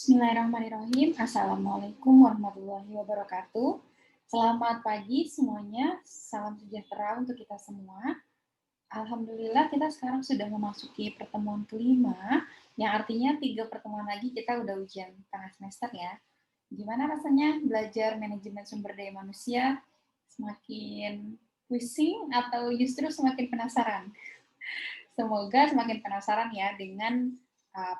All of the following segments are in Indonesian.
Bismillahirrahmanirrahim. Assalamualaikum warahmatullahi wabarakatuh. Selamat pagi semuanya. Salam sejahtera untuk kita semua. Alhamdulillah kita sekarang sudah memasuki pertemuan kelima, yang artinya 3 pertemuan lagi kita udah ujian tengah semester ya. Gimana rasanya belajar manajemen sumber daya manusia? Semakin pusing atau justru semakin penasaran? Semoga semakin penasaran ya dengan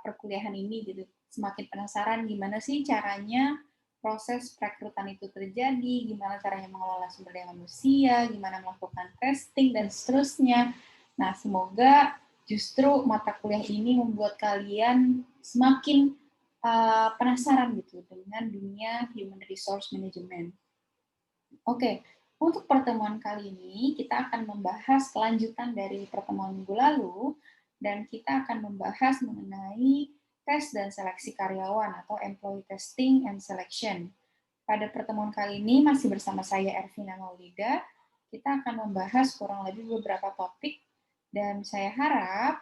perkuliahan ini gitu. Semakin penasaran gimana sih caranya proses perekrutan itu terjadi, gimana caranya mengelola sumber daya manusia, gimana melakukan testing dan seterusnya. Nah, semoga justru mata kuliah ini membuat kalian semakin penasaran gitu dengan dunia human resource management. Oke, untuk pertemuan kali ini kita akan membahas kelanjutan dari pertemuan minggu lalu dan kita akan membahas mengenai tes dan seleksi karyawan atau employee testing and selection. Pada pertemuan kali ini masih bersama saya Ervina Maulida, kita akan membahas kurang lebih beberapa topik dan saya harap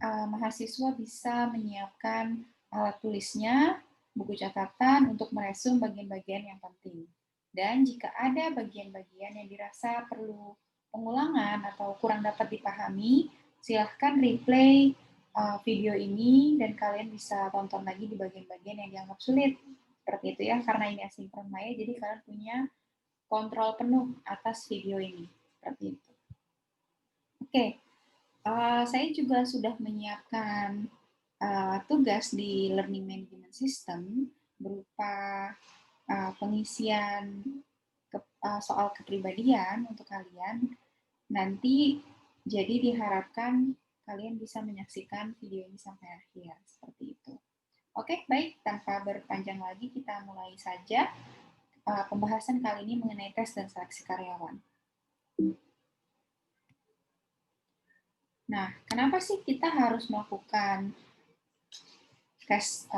mahasiswa bisa menyiapkan alat tulisnya, buku catatan untuk meresum bagian-bagian yang penting. Dan jika ada bagian-bagian yang dirasa perlu pengulangan atau kurang dapat dipahami, silahkan replay video ini dan kalian bisa tonton lagi di bagian-bagian yang dianggap sulit. Seperti itu ya, karena ini asinkron Maya, jadi kalian punya kontrol penuh atas video ini. Seperti itu. Oke, saya juga sudah menyiapkan tugas di Learning Management System berupa pengisian soal kepribadian untuk kalian. Nanti jadi diharapkan kalian bisa menyaksikan video ini sampai akhir, seperti itu. Oke, baik. Tanpa berpanjang lagi, kita mulai saja pembahasan kali ini mengenai tes dan seleksi karyawan. Nah, kenapa sih kita harus melakukan tes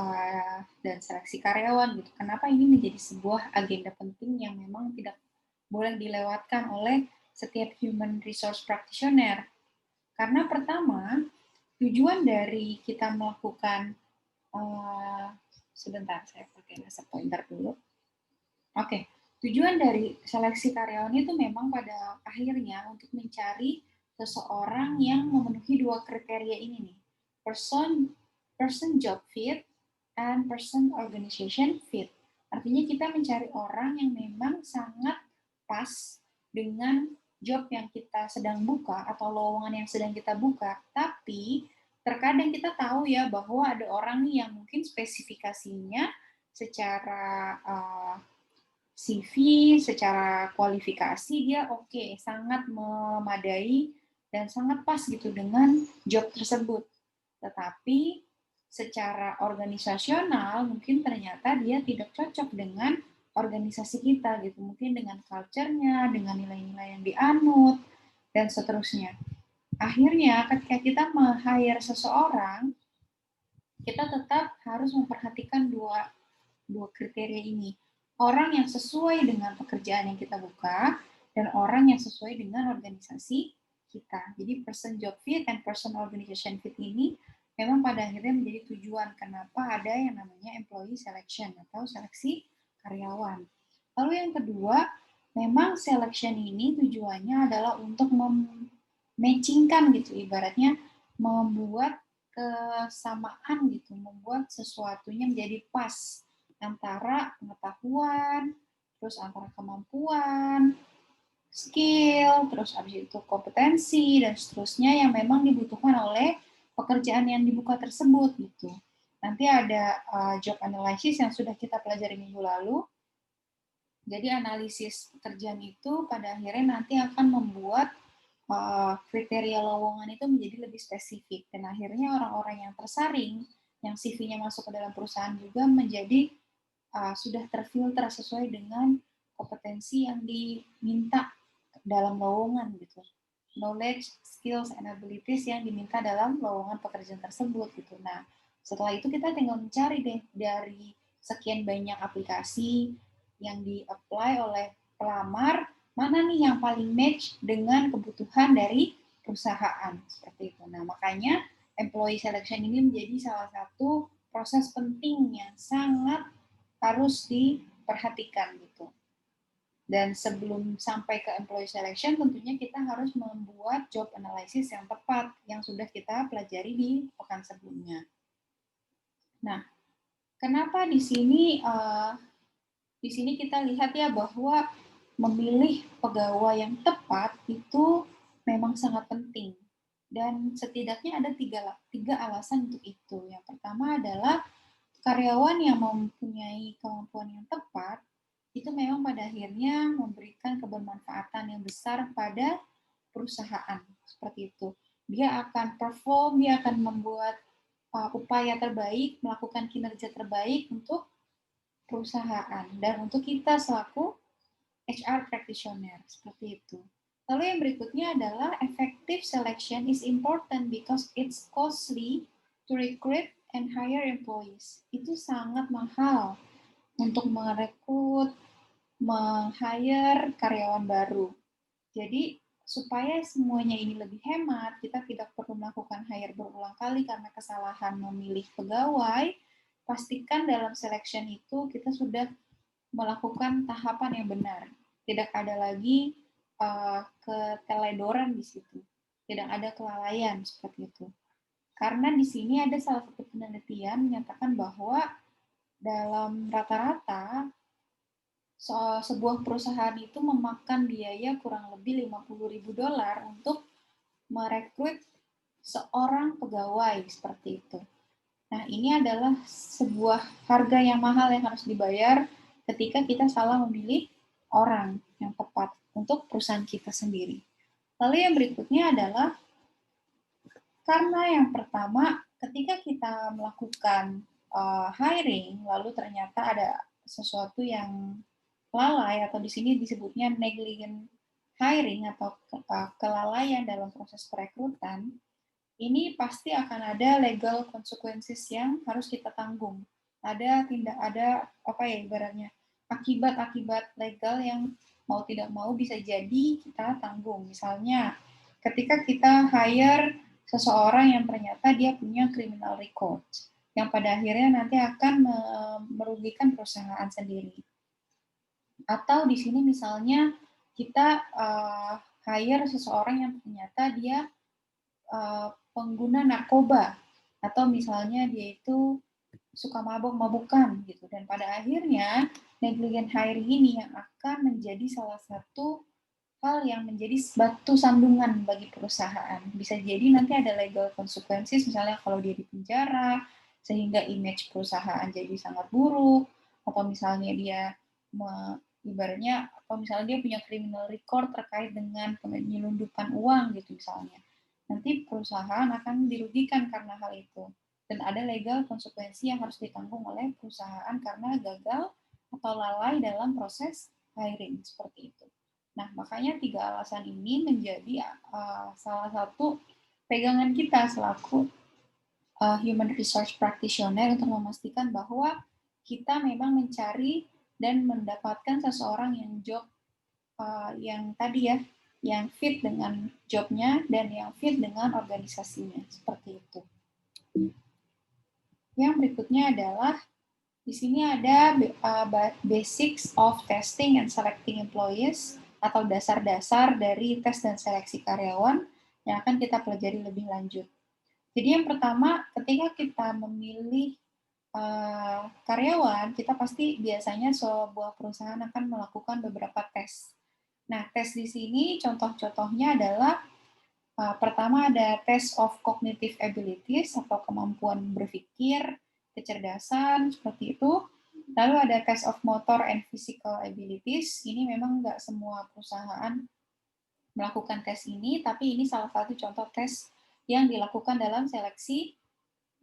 dan seleksi karyawan gitu? Kenapa ini menjadi sebuah agenda penting yang memang tidak boleh dilewatkan oleh setiap human resource practitioner? Karena pertama, tujuan dari kita melakukan sebentar, saya pakai laser pointer dulu. Oke, tujuan dari seleksi karyawan itu memang pada akhirnya untuk mencari seseorang yang memenuhi dua kriteria ini nih. Person job fit and person organization fit. Artinya kita mencari orang yang memang sangat pas dengan job yang kita sedang buka atau lowongan yang sedang kita buka, tapi terkadang kita tahu ya bahwa ada orang nih yang mungkin spesifikasinya secara CV, secara kualifikasi dia oke, sangat memadai dan sangat pas gitu dengan job tersebut. Tetapi secara organisasional mungkin ternyata dia tidak cocok dengan organisasi kita gitu, mungkin dengan culture-nya, dengan nilai-nilai yang dianut dan seterusnya. Akhirnya ketika kita meng-hire seseorang, kita tetap harus memperhatikan dua kriteria ini. Orang yang sesuai dengan pekerjaan yang kita buka dan orang yang sesuai dengan organisasi kita. Jadi person job fit and person organization fit ini memang pada akhirnya menjadi tujuan kenapa ada yang namanya employee selection atau seleksi karyawan. Lalu yang kedua, memang selection ini tujuannya adalah untuk matchingkan gitu, ibaratnya membuat kesamaan gitu, membuat sesuatunya menjadi pas antara pengetahuan, terus antara kemampuan, skill, terus habis itu kompetensi, dan seterusnya yang memang dibutuhkan oleh pekerjaan yang dibuka tersebut gitu. Nanti ada job analysis yang sudah kita pelajari minggu lalu. Jadi analisis pekerjaan itu pada akhirnya nanti akan membuat kriteria lowongan itu menjadi lebih spesifik. Dan akhirnya orang-orang yang tersaring, yang CV-nya masuk ke dalam perusahaan juga menjadi sudah terfilter sesuai dengan kompetensi yang diminta dalam lowongan gitu. Knowledge, skills, and abilities yang diminta dalam lowongan pekerjaan tersebut gitu. Nah, setelah itu kita tinggal mencari deh dari sekian banyak aplikasi yang di-apply oleh pelamar, mana nih yang paling match dengan kebutuhan dari perusahaan seperti itu. Nah, makanya employee selection ini menjadi salah satu proses penting yang sangat harus diperhatikan gitu. Dan sebelum sampai ke employee selection, tentunya kita harus membuat job analysis yang tepat, yang sudah kita pelajari di pekan sebelumnya. Nah, kenapa di sini kita lihat ya bahwa memilih pegawai yang tepat itu memang sangat penting. Dan setidaknya ada tiga alasan untuk itu. Yang pertama adalah karyawan yang mempunyai kemampuan yang tepat itu memang pada akhirnya memberikan kebermanfaatan yang besar pada perusahaan. Seperti itu. Dia akan perform, dia akan membuat upaya terbaik, melakukan kinerja terbaik untuk perusahaan dan untuk kita selaku HR practitioner, seperti itu. Lalu yang berikutnya adalah effective selection is important because it's costly to recruit and hire employees. Itu sangat mahal untuk merekrut, meng-hire karyawan baru. Jadi supaya semuanya ini lebih hemat, kita tidak perlu melakukan hire berulang kali karena kesalahan memilih pegawai. Pastikan dalam selection itu kita sudah melakukan tahapan yang benar. Tidak ada lagi keteledoran di situ. Tidak ada kelalaian seperti itu. Karena di sini ada salah satu penelitian menyatakan bahwa dalam rata-rata sebuah perusahaan itu memakan biaya kurang lebih $50.000 untuk merekrut seorang pegawai seperti itu. Nah, ini adalah sebuah harga yang mahal yang harus dibayar ketika kita salah memilih orang yang tepat untuk perusahaan kita sendiri. Lalu yang berikutnya adalah karena yang pertama, ketika kita melakukan hiring, lalu ternyata ada sesuatu yang lalai atau di sini disebutnya negligent hiring atau kelalaian dalam proses perekrutan, ini pasti akan ada legal consequences yang harus kita tanggung. Ada ibaratnya akibat-akibat legal yang mau tidak mau bisa jadi kita tanggung. Misalnya ketika kita hire seseorang yang ternyata dia punya criminal record yang pada akhirnya nanti akan merugikan perusahaan sendiri. Atau di sini misalnya kita hire seseorang yang ternyata dia pengguna narkoba atau misalnya dia itu suka mabuk-mabukan gitu, dan pada akhirnya negligent hiring ini yang akan menjadi salah satu hal yang menjadi batu sandungan bagi perusahaan. Bisa jadi nanti ada legal consequences, misalnya kalau dia di penjara sehingga image perusahaan jadi sangat buruk, atau misalnya dia ibaratnya atau misalnya dia punya criminal record terkait dengan penyelundupan uang gitu misalnya. Nanti perusahaan akan dirugikan karena hal itu. Dan ada legal konsekuensi yang harus ditanggung oleh perusahaan karena gagal atau lalai dalam proses hiring, seperti itu. Nah, makanya 3 alasan ini menjadi salah satu pegangan kita selaku human resource practitioner untuk memastikan bahwa kita memang mencari dan mendapatkan seseorang yang job yang tadi ya, yang fit dengan jobnya dan yang fit dengan organisasinya, seperti itu. Yang berikutnya adalah di sini ada basics of testing and selecting employees atau dasar-dasar dari tes dan seleksi karyawan yang akan kita pelajari lebih lanjut. Jadi yang pertama, ketika kita memilih karyawan, kita pasti biasanya sebuah perusahaan akan melakukan beberapa tes. Nah, tes di sini contoh-contohnya adalah pertama ada test of cognitive abilities atau kemampuan berpikir, kecerdasan, seperti itu. Lalu ada test of motor and physical abilities. Ini memang nggak semua perusahaan melakukan tes ini, tapi ini salah satu contoh tes yang dilakukan dalam seleksi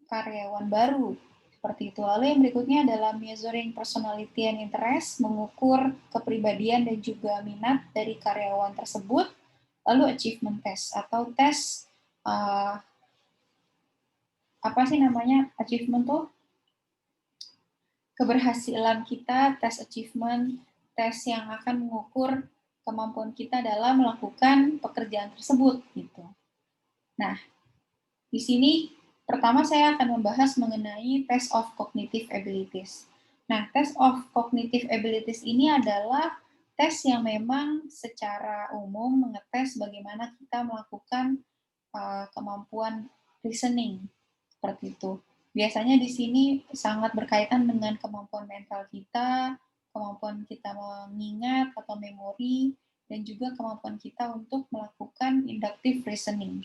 karyawan baru. Seperti itu. Lalu yang berikutnya adalah measuring personality and interest, mengukur kepribadian dan juga minat dari karyawan tersebut. Lalu achievement test atau tes apa sih namanya achievement tuh? Keberhasilan kita, tes achievement, tes yang akan mengukur kemampuan kita dalam melakukan pekerjaan tersebut gitu. Nah, di sini Pertama, saya akan membahas mengenai test of cognitive abilities. Nah, test of cognitive abilities ini adalah tes yang memang secara umum mengetes bagaimana kita melakukan kemampuan reasoning, seperti itu. Biasanya di sini sangat berkaitan dengan kemampuan mental kita, kemampuan kita mengingat atau memori, dan juga kemampuan kita untuk melakukan inductive reasoning.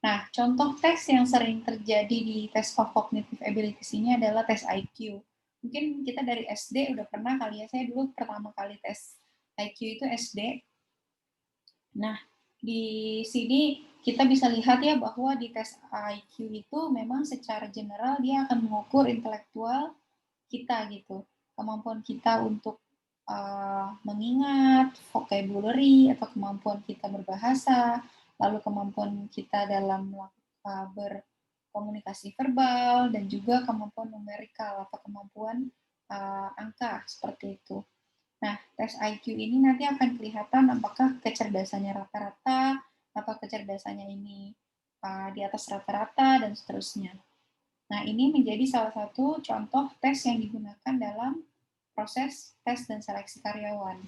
Nah, contoh tes yang sering terjadi di tes of cognitive abilities ini adalah tes IQ. Mungkin kita dari SD udah pernah kali ya, saya dulu pertama kali tes IQ itu SD. Nah, di sini kita bisa lihat ya bahwa di tes IQ itu memang secara general dia akan mengukur intelektual kita gitu, kemampuan kita untuk mengingat, vocabulary atau kemampuan kita berbahasa, lalu kemampuan kita dalam berkomunikasi verbal, dan juga kemampuan numerikal atau kemampuan angka, seperti itu. Nah, tes IQ ini nanti akan kelihatan apakah kecerdasannya rata-rata, atau kecerdasannya ini di atas rata-rata, dan seterusnya. Nah, ini menjadi salah satu contoh tes yang digunakan dalam proses tes dan seleksi karyawan.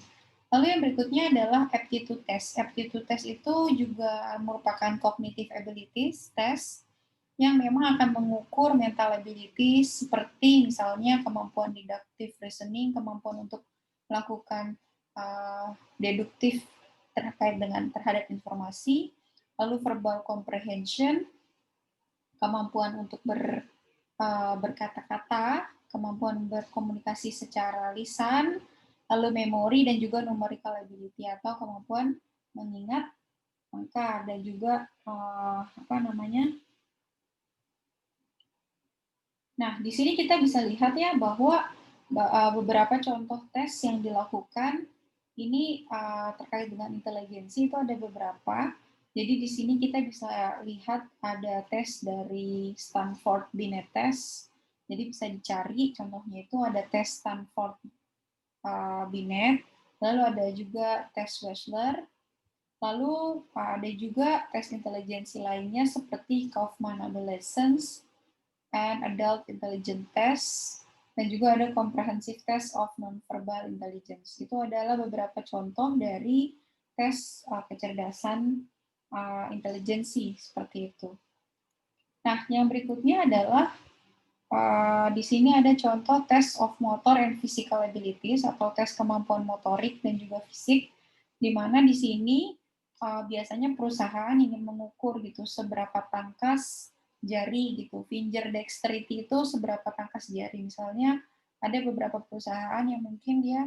Lalu yang berikutnya adalah aptitude test. Aptitude test itu juga merupakan cognitive abilities test yang memang akan mengukur mental abilities seperti misalnya kemampuan deductive reasoning, kemampuan untuk melakukan deduktif terkait dengan terhadap informasi, lalu verbal comprehension, kemampuan untuk berkata-kata, kemampuan berkomunikasi secara lisan, lalu memori dan juga numerical ability atau kemampuan mengingat angka, dan juga Nah, di sini kita bisa lihat ya bahwa beberapa contoh tes yang dilakukan ini terkait dengan inteligensi itu ada beberapa. Jadi di sini kita bisa lihat ada tes dari Stanford Binet Test. Jadi bisa dicari contohnya itu ada tes Stanford Binet, lalu ada juga tes Wechsler, lalu ada juga tes inteligensi lainnya seperti Kaufman Adolescence and Adult Intelligence Test, dan juga ada Comprehensive Test of Nonverbal Intelligence. Itu adalah beberapa contoh dari tes kecerdasan intelijensi seperti itu. Nah, yang berikutnya adalah di sini ada contoh Test of Motor and Physical Abilities atau tes kemampuan motorik dan juga fisik, di mana di sini biasanya perusahaan ingin mengukur gitu seberapa tangkas jari gitu, finger dexterity itu seberapa tangkas jari. Misalnya ada beberapa perusahaan yang mungkin dia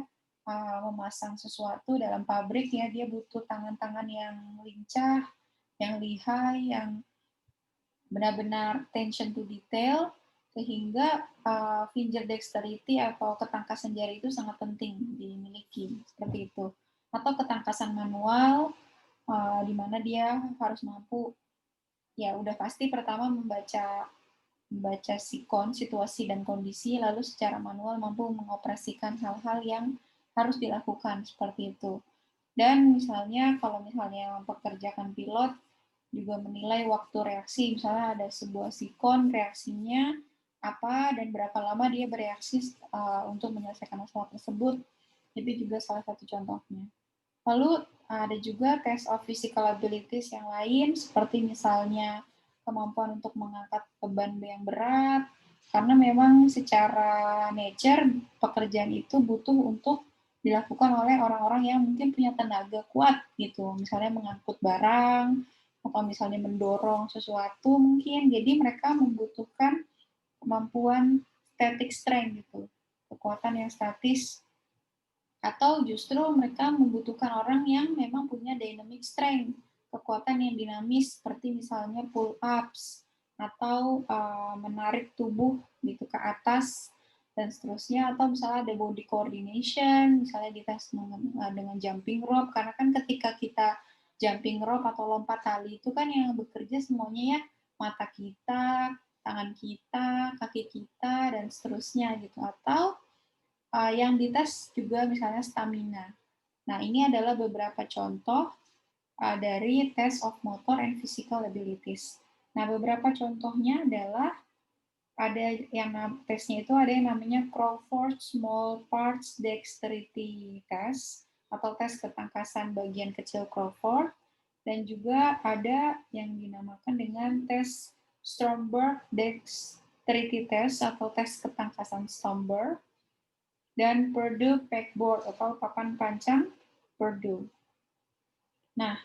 memasang sesuatu dalam pabrik ya, dia butuh tangan-tangan yang lincah, yang lihai, yang benar-benar attention to detail, sehingga finger dexterity atau ketangkasan jari itu sangat penting dimiliki, seperti itu. Atau ketangkasan manual, di mana dia harus mampu, ya udah pasti pertama membaca sikon, situasi dan kondisi, lalu secara manual mampu mengoperasikan hal-hal yang harus dilakukan, seperti itu. Dan misalnya kalau misalnya mempekerjakan pilot, juga menilai waktu reaksi, misalnya ada sebuah sikon, reaksinya apa dan berapa lama dia bereaksi untuk menyelesaikan masalah tersebut. Itu juga salah satu contohnya. Lalu ada juga test of physical abilities yang lain, seperti misalnya kemampuan untuk mengangkat beban yang berat, karena memang secara nature pekerjaan itu butuh untuk dilakukan oleh orang-orang yang mungkin punya tenaga kuat gitu, misalnya mengangkut barang, atau misalnya mendorong sesuatu mungkin, jadi mereka membutuhkan kemampuan static strength gitu, kekuatan yang statis, atau justru mereka membutuhkan orang yang memang punya dynamic strength, kekuatan yang dinamis seperti misalnya pull ups atau menarik tubuh gitu ke atas dan seterusnya, atau misalnya ada body coordination, misalnya di tes dengan jumping rope, karena kan ketika kita jumping rope atau lompat tali itu kan yang bekerja semuanya ya mata kita, tangan kita, kaki kita, dan seterusnya gitu. Atau yang dites juga misalnya stamina. Nah, ini adalah beberapa contoh dari test of motor and physical abilities. Nah, beberapa contohnya adalah ada yang tesnya itu ada yang namanya Crawford Small Parts Dexterity Test atau tes ketangkasan bagian kecil Crawford, dan juga ada yang dinamakan dengan tes Stromberg Dexterity Test atau tes ketangkasan Stromberg, dan Purdue Pegboard atau papan pancang Purdue. Nah,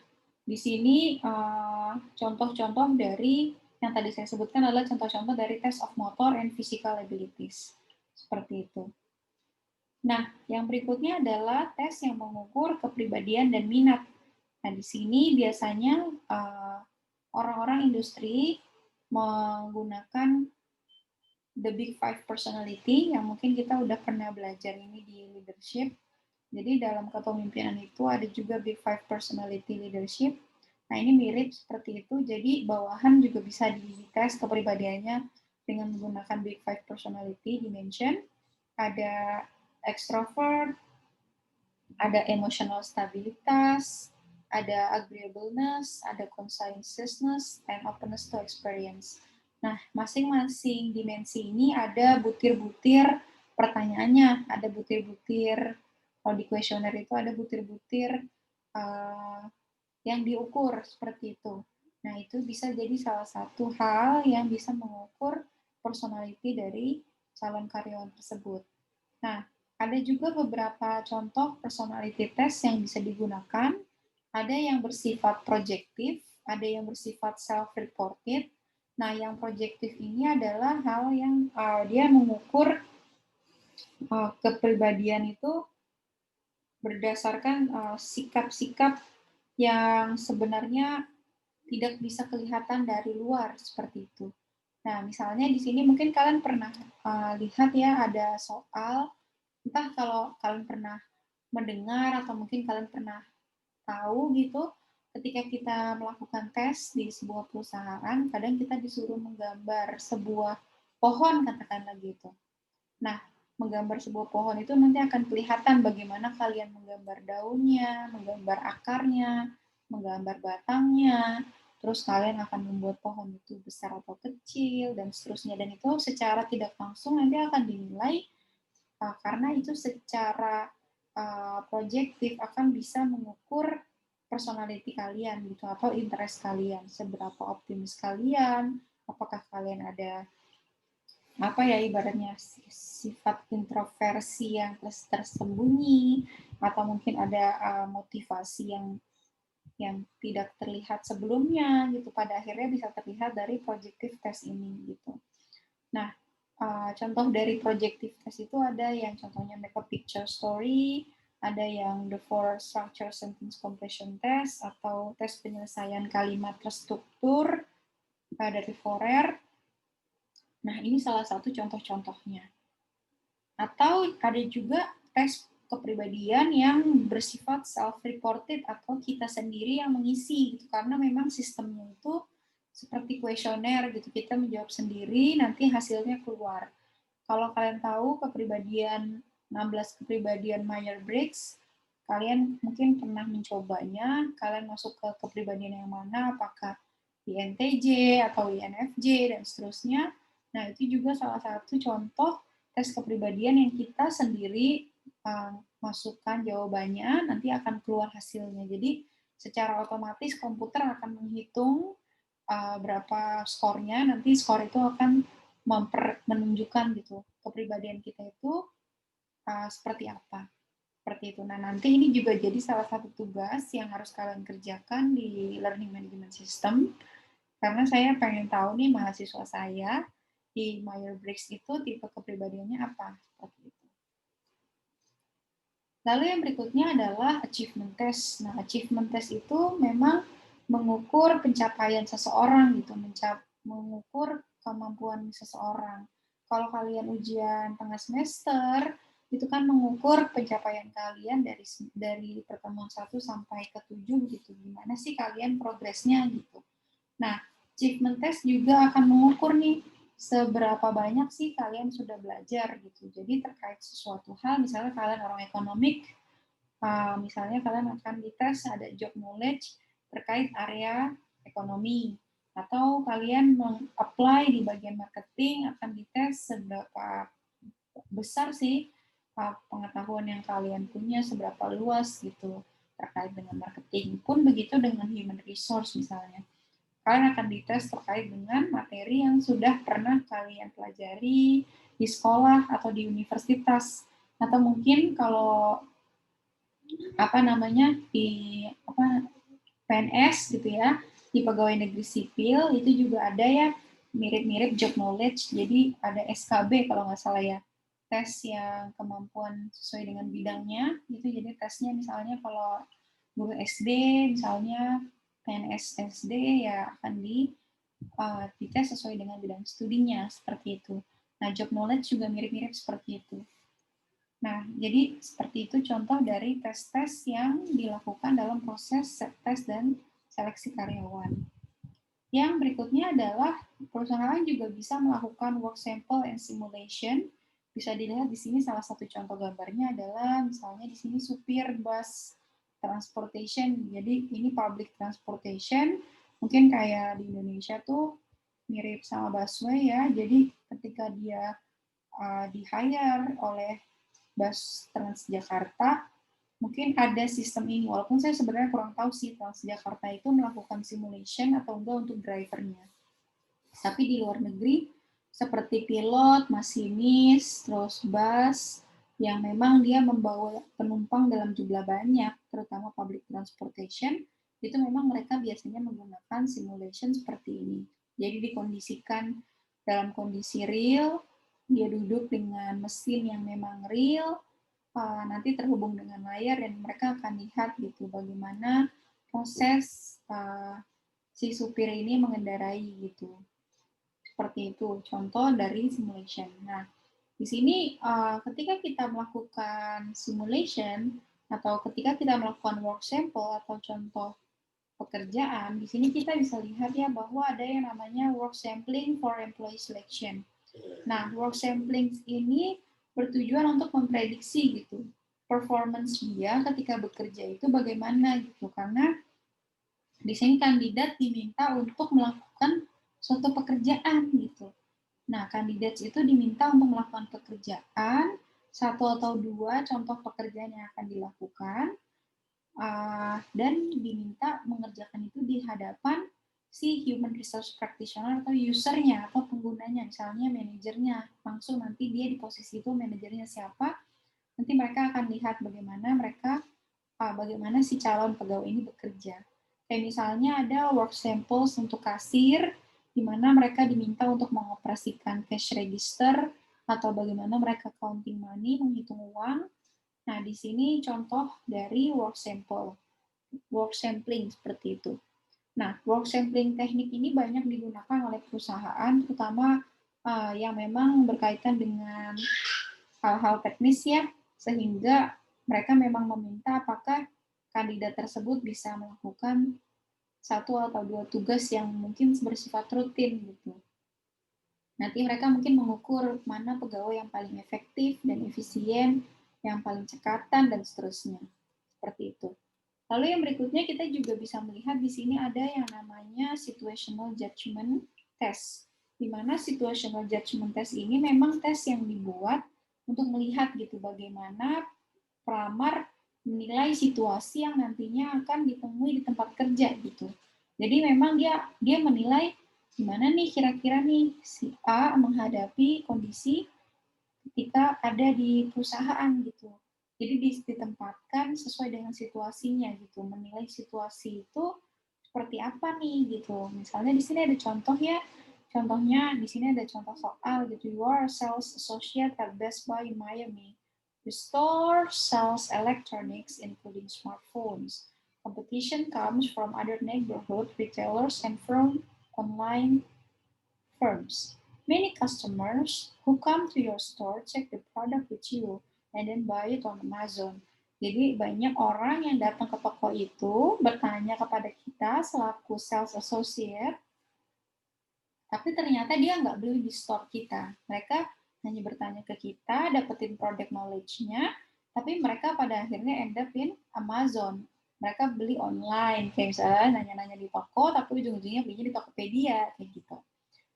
di sini contoh-contoh dari yang tadi saya sebutkan adalah contoh-contoh dari test of motor and physical abilities. Seperti itu. Nah, yang berikutnya adalah tes yang mengukur kepribadian dan minat. Nah, di sini biasanya orang-orang industri menggunakan the Big Five Personality, yang mungkin kita udah pernah belajar ini di leadership. Jadi dalam kepemimpinan itu ada juga Big Five Personality Leadership. Nah, ini mirip seperti itu. Jadi bawahan juga bisa dites kepribadiannya dengan menggunakan Big Five Personality Dimension. Ada extrovert, ada emotional stabilitas, ada agreeableness, ada conscientiousness, and openness to experience. Nah, masing-masing dimensi ini ada butir-butir pertanyaannya, ada butir-butir, kalau di kuesioner itu ada butir-butir yang diukur seperti itu. Nah, itu bisa jadi salah satu hal yang bisa mengukur personality dari calon karyawan tersebut. Nah, ada juga beberapa contoh personality test yang bisa digunakan. Ada yang bersifat projektif, ada yang bersifat self-reported. Nah, yang projektif ini adalah hal yang dia mengukur kepribadian itu berdasarkan sikap-sikap yang sebenarnya tidak bisa kelihatan dari luar seperti itu. Nah, misalnya di sini mungkin kalian pernah lihat ya ada soal, entah kalau kalian pernah mendengar atau mungkin kalian pernah tahu gitu, ketika kita melakukan tes di sebuah perusahaan, kadang kita disuruh menggambar sebuah pohon katakanlah gitu. Nah, menggambar sebuah pohon itu nanti akan kelihatan bagaimana kalian menggambar daunnya, menggambar akarnya, menggambar batangnya, terus kalian akan membuat pohon itu besar atau kecil, dan seterusnya. Dan itu secara tidak langsung nanti akan dinilai karena itu secara projektif akan bisa mengukur personality kalian gitu atau interest kalian, seberapa optimis kalian, apakah kalian ada apa ya ibaratnya sifat introversi yang tersembunyi atau mungkin ada motivasi yang tidak terlihat sebelumnya gitu, pada akhirnya bisa terlihat dari projective test ini gitu. Nah, contoh dari projective test itu ada yang contohnya make a picture story, ada yang the four structure sentence completion test atau tes penyelesaian kalimat terstruktur dari Forer. Nah, ini salah satu contoh-contohnya. Atau ada juga tes kepribadian yang bersifat self-reported atau kita sendiri yang mengisi gitu, karena memang sistemnya itu seperti kuesioner gitu, kita menjawab sendiri, nanti hasilnya keluar. Kalau kalian tahu kepribadian 16 kepribadian Myers-Briggs, kalian mungkin pernah mencobanya, kalian masuk ke kepribadian yang mana, apakah INTJ atau INFJ dan seterusnya. Nah, itu juga salah satu contoh tes kepribadian yang kita sendiri masukkan jawabannya, nanti akan keluar hasilnya. Jadi secara otomatis komputer akan menghitung berapa skornya, nanti skor itu akan menunjukkan gitu kepribadian kita itu seperti apa. Seperti itu. Nah, nanti ini juga jadi salah satu tugas yang harus kalian kerjakan di Learning Management System, karena saya pengen tahu nih mahasiswa saya di Myers-Briggs itu tipe kepribadiannya apa. Seperti itu. Lalu yang berikutnya adalah achievement test. Nah, achievement test itu memang mengukur pencapaian seseorang gitu, mengukur kemampuan seseorang. Kalau kalian ujian tengah semester, itu kan mengukur pencapaian kalian dari pertemuan 1 sampai ke 7 gitu. Gimana sih kalian progresnya gitu. Nah, achievement test juga akan mengukur nih seberapa banyak sih kalian sudah belajar gitu. Jadi terkait sesuatu hal, misalnya kalian orang ekonomik, misalnya kalian akan dites ada job knowledge terkait area ekonomi. Atau kalian meng-apply di bagian marketing, akan dites seberapa besar sih pengetahuan yang kalian punya, seberapa luas gitu terkait dengan marketing. Pun begitu dengan human resource misalnya. Kalian akan dites terkait dengan materi yang sudah pernah kalian pelajari di sekolah atau di universitas. Atau mungkin kalau di PNS gitu ya, di pegawai negeri sipil itu juga ada ya mirip-mirip job knowledge. Jadi ada SKB kalau nggak salah ya, tes yang kemampuan sesuai dengan bidangnya itu. Jadi tesnya misalnya kalau guru SD misalnya, PNS SD ya akan dites sesuai dengan bidang studinya seperti itu. Nah, job knowledge juga mirip-mirip seperti itu. Nah, jadi seperti itu contoh dari tes-tes yang dilakukan dalam proses tes dan seleksi karyawan. Yang berikutnya adalah perusahaan juga bisa melakukan work sample and simulation. Bisa dilihat di sini salah satu contoh gambarnya adalah misalnya di sini supir bus transportation. Jadi ini public transportation. Mungkin kayak di Indonesia tuh mirip sama busway ya. Jadi ketika dia di-hire oleh Bus Transjakarta, mungkin ada sistem ini. Walaupun saya sebenarnya kurang tahu sih Transjakarta itu melakukan simulation atau enggak untuk drivernya. Tapi di luar negeri, seperti pilot, masinis, terus bus, yang memang dia membawa penumpang dalam jumlah banyak, terutama public transportation, itu memang mereka biasanya menggunakan simulation seperti ini. Jadi dikondisikan dalam kondisi real, dia duduk dengan mesin yang memang real, nanti terhubung dengan layar dan mereka akan lihat gitu bagaimana proses si supir ini mengendarai gitu. Seperti itu contoh dari simulation. Nah, di sini ketika kita melakukan simulation atau ketika kita melakukan work sample atau contoh pekerjaan, di sini kita bisa lihat ya bahwa ada yang namanya work sampling for employee selection. Nah, work sampling ini bertujuan untuk memprediksi gitu performance dia ketika bekerja itu bagaimana gitu, karena di sini kandidat diminta untuk melakukan suatu pekerjaan gitu. Nah, kandidat itu diminta untuk melakukan pekerjaan, satu atau dua contoh pekerjaan yang akan dilakukan, dan diminta mengerjakan itu di hadapan si human resource practitioner atau usernya atau penggunanya, misalnya manajernya. Langsung nanti dia di posisi itu manajernya siapa, nanti mereka akan lihat bagaimana si calon pegawai ini bekerja. Kayak misalnya ada work samples untuk kasir, di mana mereka diminta untuk mengoperasikan cash register, atau bagaimana mereka counting money, menghitung uang. Nah, di sini contoh dari work sample, work sampling seperti itu. Nah, work sampling teknik ini banyak digunakan oleh perusahaan, terutama yang memang berkaitan dengan hal-hal teknis ya, sehingga mereka memang meminta apakah kandidat tersebut bisa melakukan satu atau dua tugas yang mungkin bersifat rutin gitu. Nanti mereka mungkin mengukur mana pegawai yang paling efektif dan efisien, yang paling cekatan, dan seterusnya. Seperti itu. Lalu yang berikutnya kita juga bisa melihat di sini ada yang namanya situational judgment test. Di mana situational judgment test ini memang tes yang dibuat untuk melihat gitu bagaimana pelamar menilai situasi yang nantinya akan ditemui di tempat kerja gitu. Jadi memang dia menilai gimana nih kira-kira nih si A menghadapi kondisi ketika ada di perusahaan gitu. Jadi ditempatkan sesuai dengan situasinya gitu, menilai situasi itu seperti apa nih gitu. Misalnya di sini ada contoh ya, contohnya di sini ada contoh soal gitu. You are a sales associate at Best Buy in Miami. The store sells electronics including smartphones. Competition comes from other neighborhood retailers and from online firms. Many customers who come to your store check the product with you and then buy it on Amazon. Jadi banyak orang yang datang ke toko itu bertanya kepada kita selaku sales associate, tapi ternyata dia nggak beli di store kita. Mereka hanya bertanya ke kita, dapetin product knowledge-nya, tapi mereka pada akhirnya end up in Amazon. mereka beli online, kayak misalnya nanya-nanya di toko, tapi ujung-ujungnya belinya di Tokopedia, kayak gitu.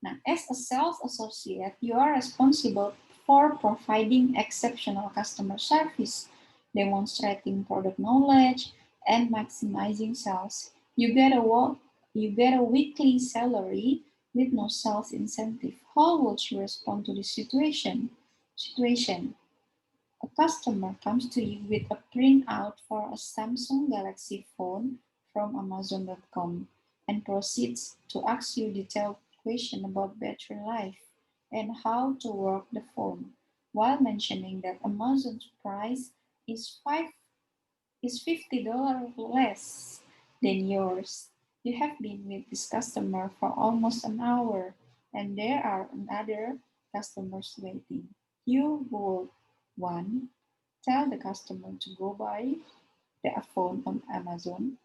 Nah, as a sales associate, you are responsible for providing exceptional customer service, demonstrating product knowledge, and maximizing sales. You get a weekly salary with no sales incentive. How would you respond to this situation? A customer comes to you with a printout for a Samsung Galaxy phone from Amazon.com and proceeds to ask you detailed questions about battery life and how to work the phone, while mentioning that Amazon's price is $50 less than yours. You have been with this customer for almost an hour, and there are other customers waiting. You would, one, tell the customer to go buy the phone on Amazon.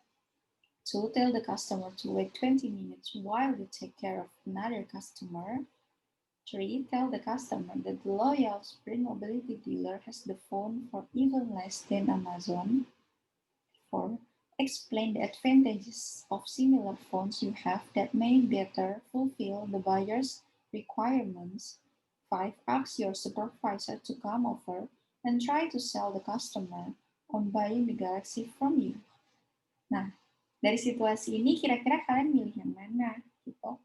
Two, tell the customer to wait 20 minutes while you take care of another customer. Three, tell the customer that the loyal Sprint Mobility dealer has the phone for even less than Amazon. 4. Explain the advantages of similar phones you have that may better fulfill the buyer's requirements. 5. Ask your supervisor to come over and try to sell the customer on buying the Galaxy from you. Nah, dari situasi ini kira-kira kalian milih yang mana gitu.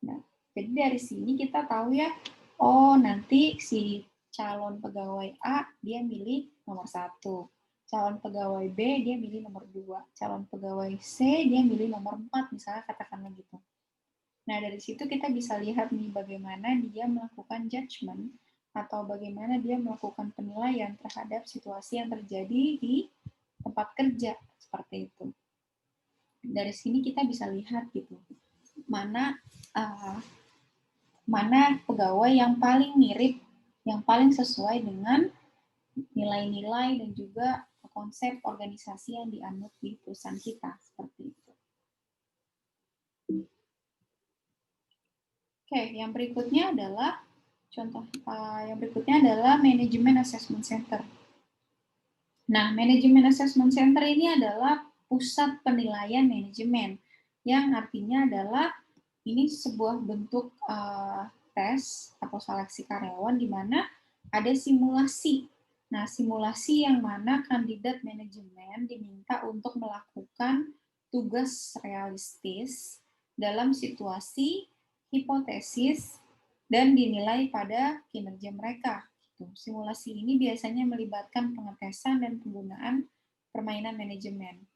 Nah, jadi dari sini kita tahu ya, oh nanti si calon pegawai A dia milih nomor 1. Calon pegawai B dia milih nomor 2, calon pegawai C dia milih nomor 4, misalnya katakanlah gitu. Nah, dari situ kita bisa lihat nih bagaimana dia melakukan judgment atau bagaimana dia melakukan penilaian terhadap situasi yang terjadi di tempat kerja, seperti itu. Dari sini kita bisa lihat gitu, mana pegawai yang paling mirip, yang paling sesuai dengan nilai-nilai dan juga konsep organisasi yang dianut di perusahaan kita, seperti itu. Oke, yang berikutnya adalah manajemen assessment center. Nah, manajemen assessment center ini adalah pusat penilaian manajemen, yang artinya adalah ini sebuah bentuk tes atau seleksi karyawan di mana ada simulasi. Nah, simulasi yang mana kandidat manajemen diminta untuk melakukan tugas realistis dalam situasi hipotesis dan dinilai pada kinerja mereka. Simulasi ini biasanya melibatkan pengetesan dan penggunaan permainan manajemen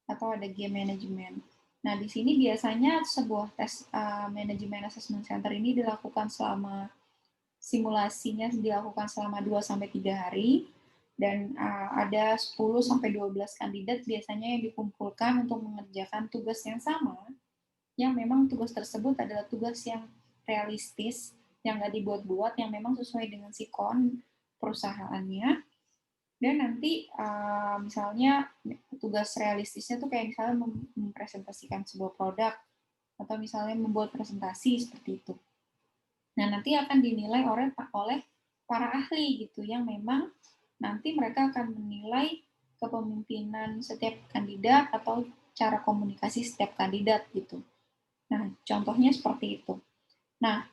atau ada game manajemen. Nah, di sini biasanya sebuah tes manajemen assessment center ini dilakukan simulasinya dilakukan selama 2-3 hari, dan ada 10-12 kandidat biasanya yang dikumpulkan untuk mengerjakan tugas yang sama, yang memang tugas tersebut adalah tugas yang realistis, yang nggak dibuat-buat, yang memang sesuai dengan sikon perusahaannya. Dan nanti misalnya tugas realistisnya tuh kayak misalnya mempresentasikan sebuah produk, atau misalnya membuat presentasi seperti itu. Nah, nanti akan dinilai oleh para ahli gitu, yang memang nanti mereka akan menilai kepemimpinan setiap kandidat atau cara komunikasi setiap kandidat gitu. Nah, contohnya seperti itu. Nah,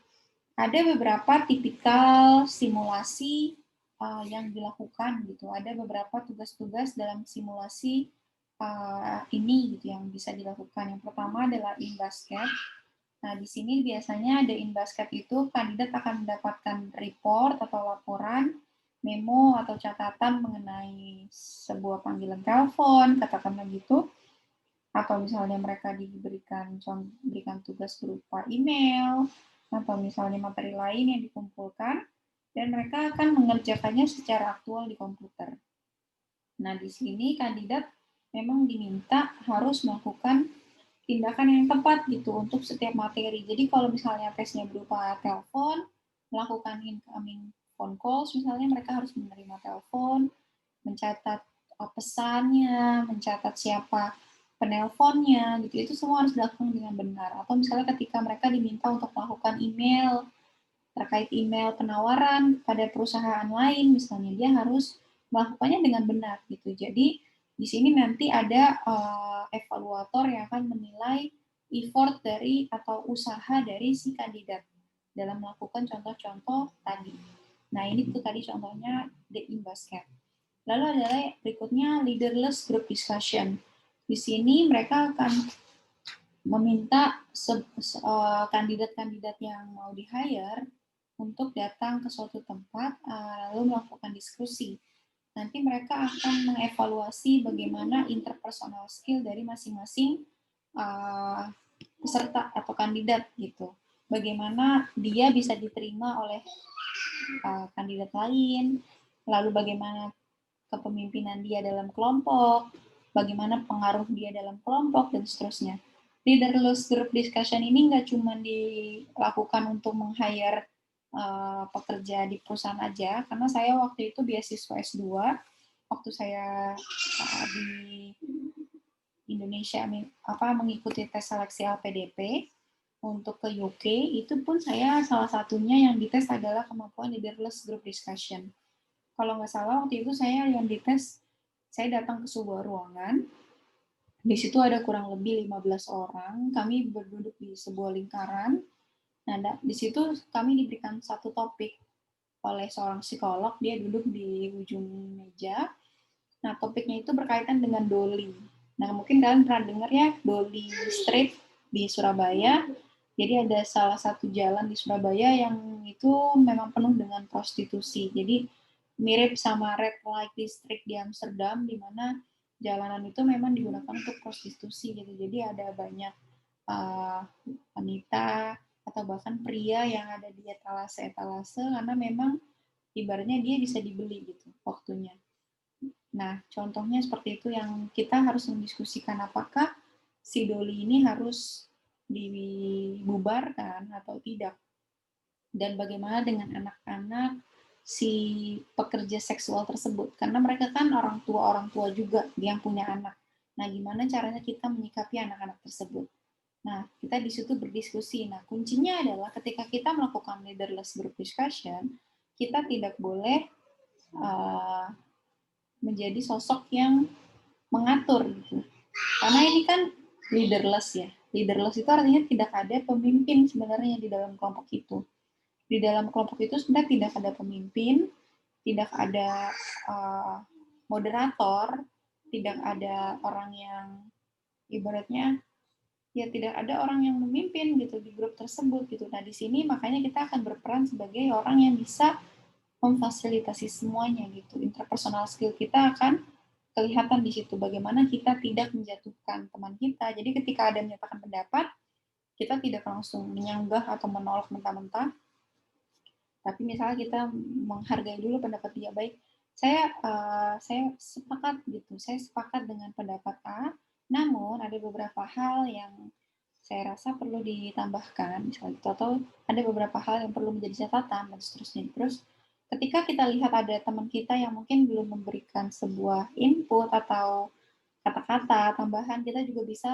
ada beberapa tipikal simulasi yang dilakukan gitu. Ada beberapa tugas-tugas dalam simulasi ini gitu yang bisa dilakukan. Yang pertama adalah in basket. Nah, di sini biasanya ada in basket itu kandidat akan mendapatkan report atau laporan, memo atau catatan mengenai sebuah panggilan telepon, katakanlah gitu, atau misalnya mereka diberikan tugas berupa email, atau misalnya materi lain yang dikumpulkan, dan mereka akan mengerjakannya secara aktual di komputer. Nah, di sini kandidat memang diminta harus melakukan tindakan yang tepat gitu untuk setiap materi. Jadi kalau misalnya tesnya berupa telepon, melakukan incoming phone calls, misalnya mereka harus menerima telepon, mencatat pesannya, mencatat siapa penelponnya, gitu. Itu semua harus dilakukan dengan benar. Atau misalnya ketika mereka diminta untuk melakukan email, terkait email penawaran pada perusahaan lain, misalnya dia harus melakukannya dengan benar gitu. Jadi Di sini nanti ada evaluator yang akan menilai effort dari atau usaha dari si kandidat dalam melakukan contoh-contoh tadi. Nah, ini tuh tadi contohnya in basket. Lalu ada berikutnya leaderless group discussion. Di sini mereka akan meminta kandidat-kandidat yang mau di-hire untuk datang ke suatu tempat lalu melakukan diskusi. Nanti mereka akan mengevaluasi bagaimana interpersonal skill dari masing-masing peserta atau kandidat gitu. Bagaimana dia bisa diterima oleh kandidat lain, lalu bagaimana kepemimpinan dia dalam kelompok, bagaimana pengaruh dia dalam kelompok, dan seterusnya. Leaderless group discussion ini nggak cuma dilakukan untuk meng-hire pekerja di perusahaan aja, karena saya waktu itu beasiswa S2, waktu saya di Indonesia mengikuti tes seleksi LPDP untuk ke UK, itu pun saya salah satunya yang dites adalah kemampuan leaderless group discussion. Kalau nggak salah waktu itu saya yang dites, saya datang ke sebuah ruangan, di situ ada kurang lebih 15 orang, kami berduduk di sebuah lingkaran. Nah, di situ kami diberikan satu topik oleh seorang psikolog, dia duduk di ujung meja. Nah, topiknya itu berkaitan dengan doli. Nah, mungkin kalian pernah dengar ya, Doli Street di Surabaya. Jadi ada salah satu jalan di Surabaya yang itu memang penuh dengan prostitusi. Jadi mirip sama Red Light District di Amsterdam, di mana jalanan itu memang digunakan untuk prostitusi gitu. Jadi ada banyak wanita atau bahkan pria yang ada di etalase-etalase karena memang ibaratnya dia bisa dibeli gitu waktunya. Nah, contohnya seperti itu yang kita harus mendiskusikan apakah si doli ini harus dibubarkan atau tidak. Dan bagaimana dengan anak-anak si pekerja seksual tersebut. Karena mereka kan orang tua juga yang punya anak. Nah, gimana caranya kita menyikapi anak-anak tersebut. Nah, kita di situ berdiskusi. Nah, kuncinya adalah ketika kita melakukan leaderless group discussion, kita tidak boleh menjadi sosok yang mengatur gitu. Karena ini kan leaderless ya. Leaderless itu artinya tidak ada pemimpin sebenarnya di dalam kelompok itu. Di dalam kelompok itu sebenarnya tidak ada pemimpin, tidak ada moderator, tidak ada orang yang ibaratnya ya tidak ada orang yang memimpin gitu di grup tersebut gitu. Nah, di sini makanya kita akan berperan sebagai orang yang bisa memfasilitasi semuanya gitu. Interpersonal skill kita akan kelihatan di situ bagaimana kita tidak menjatuhkan teman kita. Jadi ketika ada menyatakan pendapat, kita tidak langsung menyanggah atau menolak mentah-mentah, tapi misalnya kita menghargai dulu pendapat dia. Baik, saya sepakat gitu, saya sepakat dengan pendapat A, namun ada beberapa hal yang saya rasa perlu ditambahkan, misalnya gitu, atau ada beberapa hal yang perlu menjadi catatan, dan seterusnya. Terus ketika kita lihat ada teman kita yang mungkin belum memberikan sebuah input atau kata-kata tambahan, kita juga bisa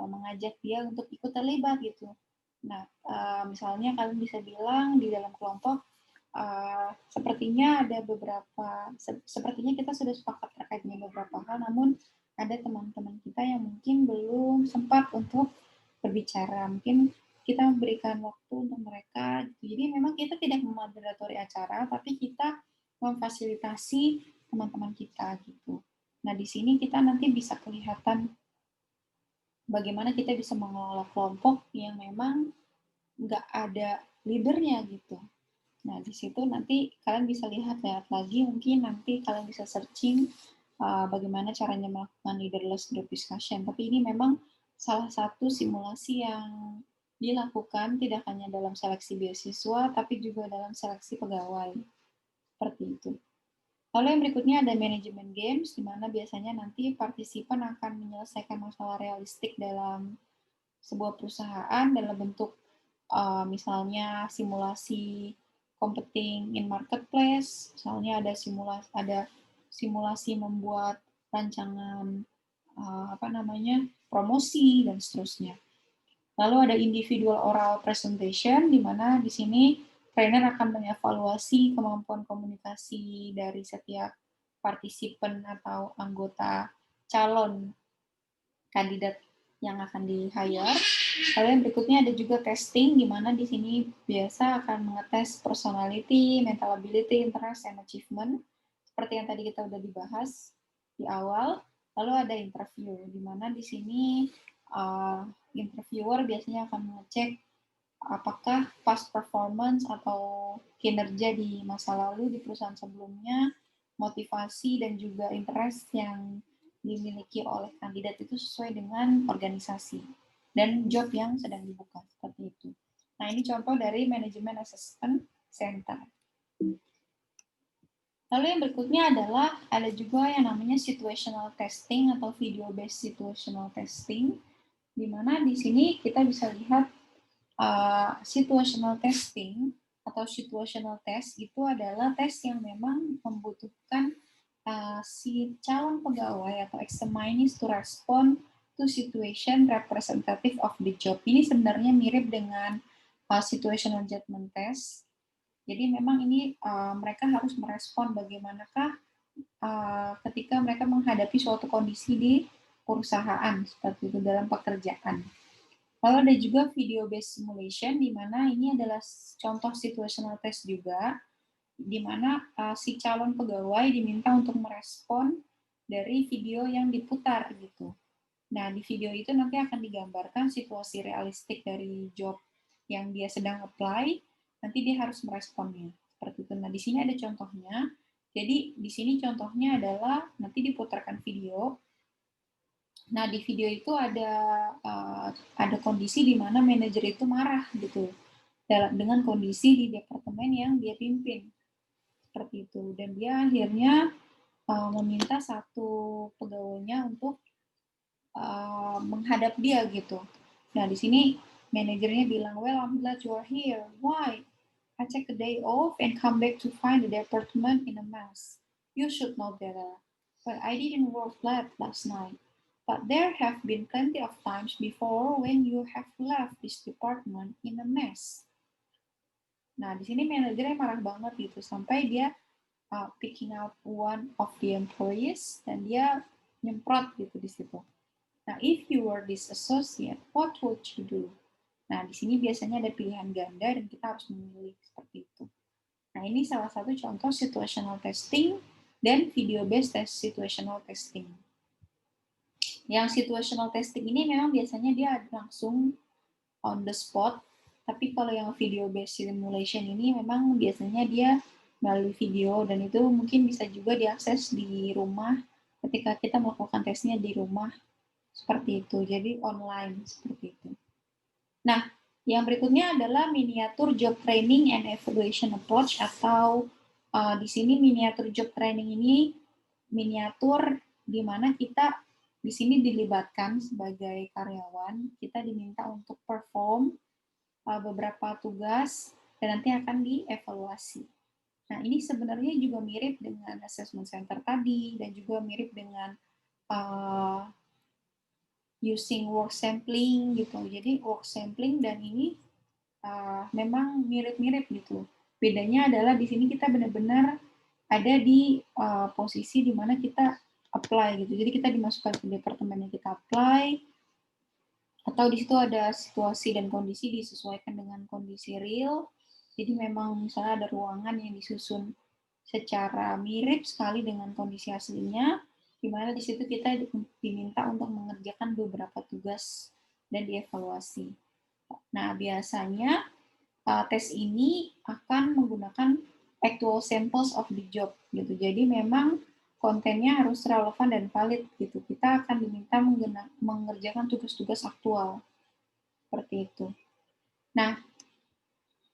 mengajak dia untuk ikut terlibat gitu. Nah, misalnya kalian bisa bilang di dalam kelompok, sepertinya ada sepertinya kita sudah sepakat terkait dengan beberapa hal, namun ada teman-teman kita yang mungkin belum sempat untuk berbicara. Mungkin kita memberikan waktu untuk mereka. Jadi memang kita tidak memoderatori acara, tapi kita memfasilitasi teman-teman kita gitu. Nah, di sini kita nanti bisa kelihatan bagaimana kita bisa mengelola kelompok yang memang nggak ada leadernya gitu. Nah, di situ nanti kalian bisa lihat lagi, mungkin nanti kalian bisa searching bagaimana caranya melakukan leaderless group discussion. Tapi ini memang salah satu simulasi yang dilakukan tidak hanya dalam seleksi beasiswa, tapi juga dalam seleksi pegawai. Seperti itu. Lalu yang berikutnya ada manajemen games, di mana biasanya nanti partisipan akan menyelesaikan masalah realistik dalam sebuah perusahaan dalam bentuk misalnya simulasi competing in marketplace, misalnya ada simulasi membuat rancangan promosi dan seterusnya. Lalu ada individual oral presentation, di mana di sini trainer akan mengevaluasi kemampuan komunikasi dari setiap partisipan atau anggota calon kandidat yang akan di-hire. Lalu yang berikutnya ada juga testing, di mana di sini biasa akan mengetes personality, mental ability, interest, and achievement. Seperti yang tadi kita udah dibahas di awal. Lalu ada interview, di mana di sini interviewer biasanya akan mengecek apakah past performance atau kinerja di masa lalu di perusahaan sebelumnya, motivasi dan juga interest yang dimiliki oleh kandidat itu sesuai dengan organisasi dan job yang sedang dibuka, seperti itu. Nah, ini contoh dari Management Assessment Center. Lalu yang berikutnya adalah ada juga yang namanya situational testing atau video based situational testing, di mana di sini kita bisa lihat situational testing atau situational test itu adalah tes yang memang membutuhkan si calon pegawai atau examinees to respond to situation representative of the job. Ini sebenarnya mirip dengan situational judgment test. Jadi memang ini mereka harus merespon bagaimanakah ketika mereka menghadapi suatu kondisi di perusahaan seperti itu dalam pekerjaan. Lalu ada juga video based simulation, di mana ini adalah contoh situational test juga, di mana si calon pegawai diminta untuk merespon dari video yang diputar gitu. Nah, di video itu nanti akan digambarkan situasi realistik dari job yang dia sedang apply, nanti dia harus meresponnya. Seperti itu. Nah, di sini ada contohnya. Jadi, di sini contohnya adalah nanti diputarkan video. Nah, di video itu ada kondisi di mana manajer itu marah gitu dengan kondisi di departemen yang dia pimpin seperti itu, dan dia akhirnya meminta satu pegawainya untuk menghadap dia gitu. Nah, di sini manajernya bilang, "Well, I'm glad you are here. Why? I take a day off and come back to find the department in a mess. You should know better. But I didn't work late last night. But there have been plenty of times before when you have left this department in a mess." Nah, di sini manajernya marah banget gitu, sampai dia picking out one of the employees dan dia nyemprot gitu di situ. Nah, if you were this associate, what would you do? Nah, di sini biasanya ada pilihan ganda dan kita harus memilih seperti itu. Nah, ini salah satu contoh situational testing dan video-based situational testing. Yang situational testing ini memang biasanya dia langsung on the spot, tapi kalau yang video-based simulation ini memang biasanya dia melalui video, dan itu mungkin bisa juga diakses di rumah ketika kita melakukan tesnya di rumah, seperti itu. Jadi online, seperti itu. Nah, yang berikutnya adalah miniatur job training and evaluation approach, atau di sini miniatur job training ini miniatur di mana kita di sini dilibatkan sebagai karyawan, kita diminta untuk perform beberapa tugas dan nanti akan dievaluasi. Nah, ini sebenarnya juga mirip dengan assessment center tadi dan juga mirip dengan using work sampling gitu. Jadi work sampling dan ini memang mirip-mirip gitu. Bedanya adalah di sini kita benar-benar ada di posisi di mana kita apply gitu. Jadi kita dimasukkan ke departemen yang kita apply, atau di situ ada situasi dan kondisi disesuaikan dengan kondisi real. Jadi memang misalnya ada ruangan yang disusun secara mirip sekali dengan kondisi aslinya, di mana di situ kita diminta untuk mengerjakan beberapa tugas dan dievaluasi. Nah, biasanya tes ini akan menggunakan actual samples of the job gitu. Jadi memang kontennya harus relevan dan valid gitu. Kita akan diminta mengerjakan tugas-tugas aktual seperti itu. Nah,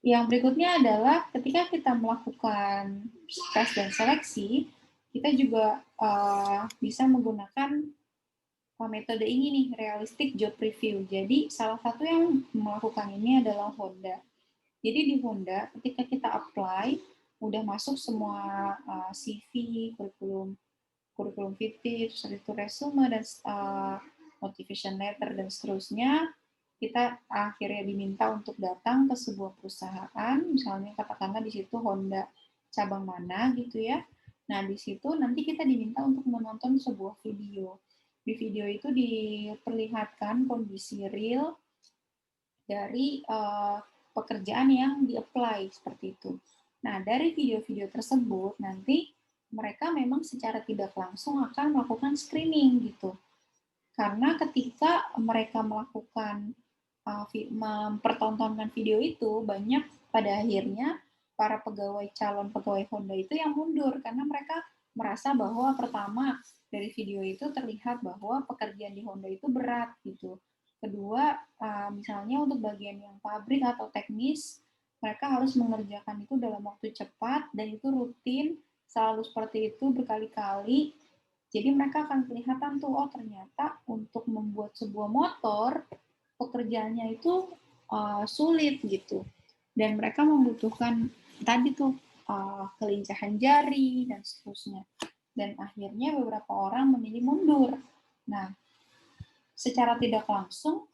yang berikutnya adalah ketika kita melakukan tes dan seleksi, kita juga bisa menggunakan metode ini nih, realistic job review. Jadi salah satu yang melakukan ini adalah Honda. Jadi di Honda, ketika kita apply, udah masuk semua CV, kurikulum fiktif, terus itu resume, dan motivation letter, dan seterusnya, kita akhirnya diminta untuk datang ke sebuah perusahaan, misalnya katakanlah di situ Honda cabang mana gitu ya. Nah, di situ nanti kita diminta untuk menonton sebuah video. Di video itu diperlihatkan kondisi real dari pekerjaan yang di-apply seperti itu. Nah, dari video-video tersebut nanti mereka memang secara tidak langsung akan melakukan screening gitu. Karena ketika mereka melakukan mempertontonkan video itu, banyak pada akhirnya para calon pegawai Honda itu yang mundur karena mereka merasa bahwa pertama dari video itu terlihat bahwa pekerjaan di Honda itu berat gitu. Kedua, misalnya untuk bagian yang pabrik atau teknis, mereka harus mengerjakan itu dalam waktu cepat dan itu rutin, selalu seperti itu berkali-kali. Jadi mereka akan kelihatan tuh, oh ternyata untuk membuat sebuah motor, pekerjaannya itu sulit gitu. Dan mereka membutuhkan tadi tuh kelincahan jari dan seterusnya. Dan akhirnya beberapa orang memilih mundur. Nah, secara tidak langsung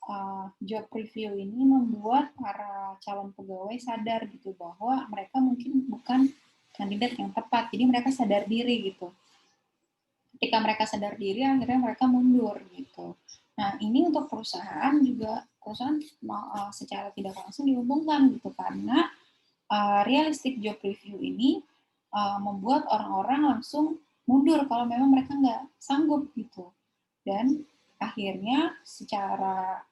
job review ini membuat para calon pegawai sadar gitu bahwa mereka mungkin bukan kandidat yang tepat. Jadi mereka sadar diri gitu. Ketika mereka sadar diri, akhirnya mereka mundur gitu. Nah, ini untuk perusahaan juga, perusahaan secara tidak langsung diuntungkan gitu, karena realistic job review ini membuat orang-orang langsung mundur kalau memang mereka nggak sanggup gitu. Dan akhirnya secara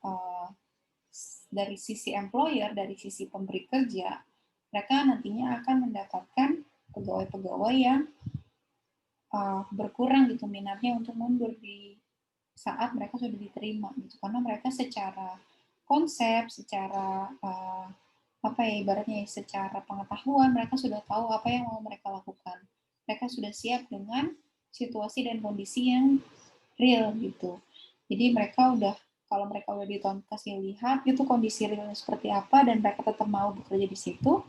dari sisi employer, dari sisi pemberi kerja, mereka nantinya akan mendapatkan pegawai-pegawai yang berkurang gitu minatnya untuk mundur di saat mereka sudah diterima gitu, karena mereka secara konsep, secara apa ya ibaratnya secara pengetahuan mereka sudah tahu apa yang mau mereka lakukan, mereka sudah siap dengan situasi dan kondisi yang real gitu. Jadi mereka udah, kalau mereka udah kasih lihat itu kondisi realnya seperti apa dan mereka tetap mau bekerja di situ,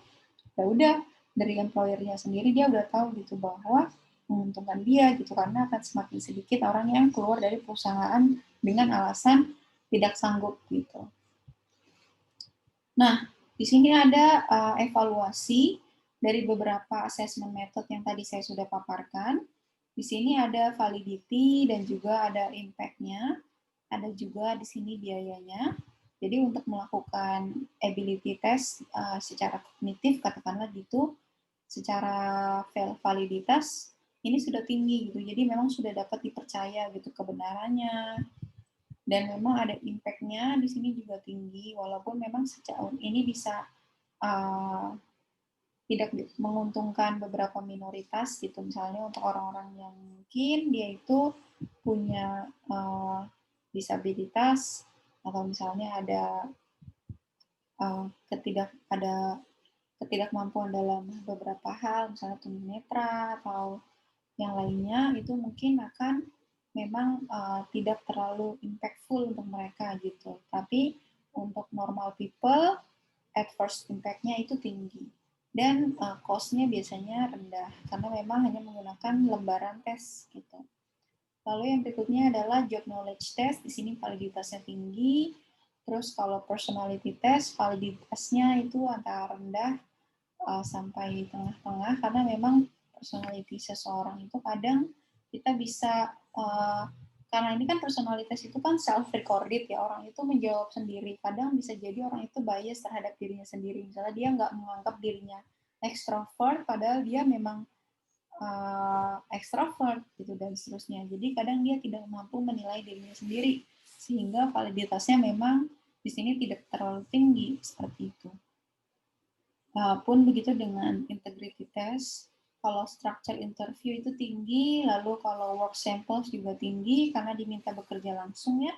ya udah dari employer-nya sendiri dia udah tahu gitu bahwa menguntungkan dia gitu, karena akan semakin sedikit orang yang keluar dari perusahaan dengan alasan tidak sanggup gitu. Nah, di sini ada evaluasi dari beberapa assessment method yang tadi saya sudah paparkan. Di sini ada validity dan juga ada impact-nya. Ada juga di sini biayanya. Jadi untuk melakukan ability test secara kognitif, katakanlah gitu, secara validitas ini sudah tinggi gitu. Jadi memang sudah dapat dipercaya gitu kebenarannya, dan memang ada impact-nya di sini juga tinggi, walaupun memang sejauh ini bisa uh, tidak menguntungkan beberapa minoritas gitu, misalnya untuk orang-orang yang mungkin dia itu punya disabilitas atau misalnya ada ketidakmampuan dalam beberapa hal, misalnya tunanetra atau yang lainnya, itu mungkin akan memang tidak terlalu impactful untuk mereka gitu. Tapi untuk normal people, adverse impact-nya itu tinggi. Dan cost-nya biasanya rendah, karena memang hanya menggunakan lembaran tes gitu. Lalu yang berikutnya adalah job knowledge test, di sini validitasnya tinggi. Terus kalau personality test, validitasnya itu antara rendah sampai tengah-tengah, karena memang personality seseorang itu kadang kita bisa karena ini kan personalitas itu kan self recorded ya, orang itu menjawab sendiri, kadang bisa jadi orang itu bias terhadap dirinya sendiri, misalnya dia nggak menganggap dirinya extrovert padahal dia memang extrovert gitu dan seterusnya. Jadi kadang dia tidak mampu menilai dirinya sendiri, sehingga validitasnya memang di sini tidak terlalu tinggi seperti itu. Pun begitu dengan integrity test, kalau structure interview itu tinggi, lalu kalau work samples juga tinggi karena diminta bekerja langsung ya.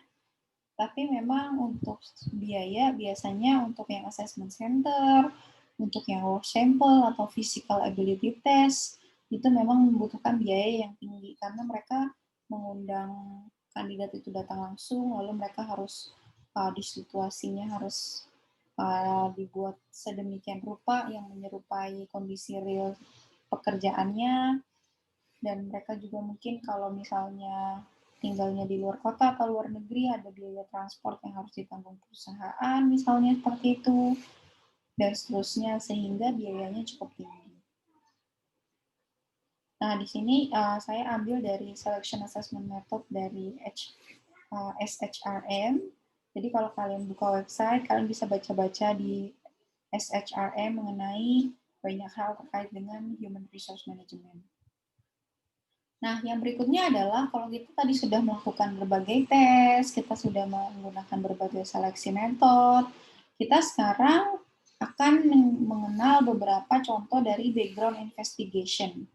Tapi memang untuk biaya biasanya untuk yang assessment center, untuk yang work sample atau physical ability test, itu memang membutuhkan biaya yang tinggi karena mereka mengundang kandidat itu datang langsung, lalu mereka harus di situasinya harus dibuat sedemikian rupa yang menyerupai kondisi real pekerjaannya, dan mereka juga mungkin kalau misalnya tinggalnya di luar kota atau luar negeri ada biaya transport yang harus ditanggung perusahaan misalnya seperti itu dan seterusnya, sehingga biayanya cukup tinggi. Nah, di sini saya ambil dari Selection Assessment Method dari SHRM. Jadi kalau kalian buka website, kalian bisa baca-baca di SHRM mengenai banyak hal terkait dengan Human Resource Management. Nah, yang berikutnya adalah kalau kita tadi sudah melakukan berbagai tes, kita sudah menggunakan berbagai seleksi metode, kita sekarang akan mengenal beberapa contoh dari background investigation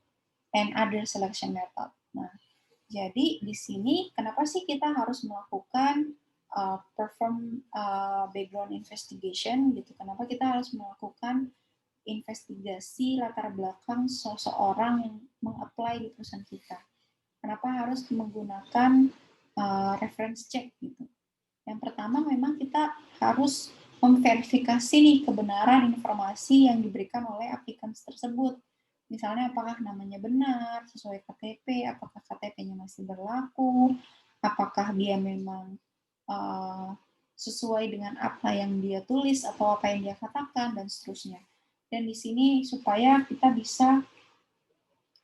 and other selection method. Nah, jadi di sini kenapa sih kita harus melakukan perform background investigation gitu? Kenapa kita harus melakukan investigasi latar belakang seseorang yang meng-apply di perusahaan kita? Kenapa harus menggunakan reference check gitu? Yang pertama memang kita harus memverifikasi nih kebenaran informasi yang diberikan oleh applicants tersebut. Misalnya apakah namanya benar, sesuai KTP, apakah KTP-nya masih berlaku, apakah dia memang sesuai dengan apa yang dia tulis atau apa yang dia katakan, dan seterusnya. Dan di sini supaya kita bisa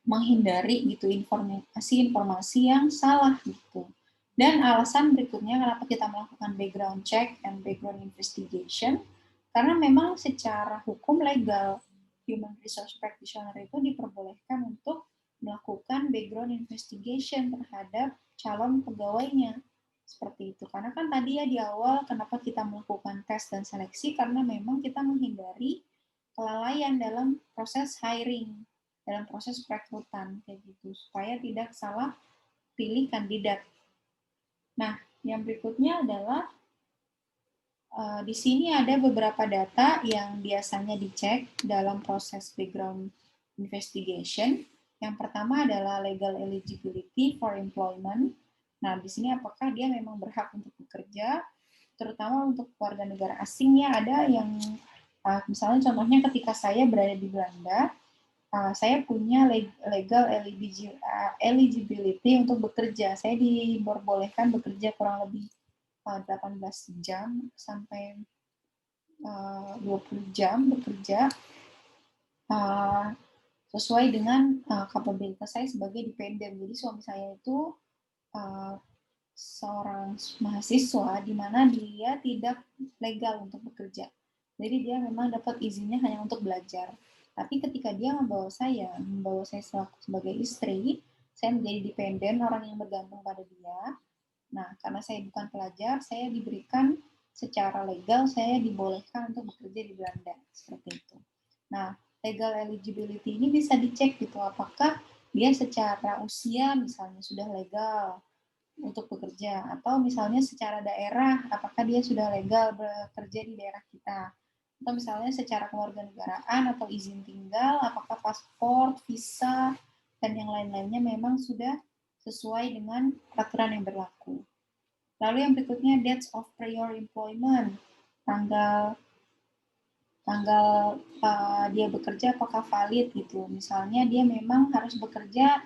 menghindari gitu informasi yang salah gitu. Dan alasan berikutnya kenapa kita melakukan background check and background investigation, karena memang secara hukum legal, human resource practitioner itu diperbolehkan untuk melakukan background investigation terhadap calon pegawainya. Seperti itu. Karena kan tadi ya di awal kenapa kita melakukan tes dan seleksi, karena memang kita menghindari kelalaian dalam proses hiring, dalam proses perekrutan, kayak gitu, supaya tidak salah pilih kandidat. Nah, yang berikutnya adalah di sini ada beberapa data yang biasanya dicek dalam proses background investigation. Yang pertama adalah legal eligibility for employment. Nah, di sini apakah dia memang berhak untuk bekerja, terutama untuk warga negara asingnya. Ada yang misalnya contohnya ketika saya berada di Belanda, saya punya legal eligibility untuk bekerja. Saya diperbolehkan bekerja kurang lebih 18 jam sampai 20 jam bekerja sesuai dengan kapabilitas saya sebagai dependen. Jadi suami saya itu seorang mahasiswa di mana dia tidak legal untuk bekerja. Jadi dia memang dapat izinnya hanya untuk belajar. Tapi ketika dia membawa saya sebagai istri, saya menjadi dependen, orang yang bergantung pada dia. Nah, karena saya bukan pelajar, saya diberikan secara legal, saya dibolehkan untuk bekerja di Belanda. Seperti itu. Nah, legal eligibility ini bisa dicek gitu, apakah dia secara usia misalnya sudah legal untuk bekerja, atau misalnya secara daerah, apakah dia sudah legal bekerja di daerah kita, atau misalnya secara kewarganegaraan atau izin tinggal, apakah paspor, visa, dan yang lain-lainnya memang sudah sesuai dengan peraturan yang berlaku. Lalu yang berikutnya, dates of prior employment, tanggal dia bekerja apakah valid gitu. Misalnya dia memang harus bekerja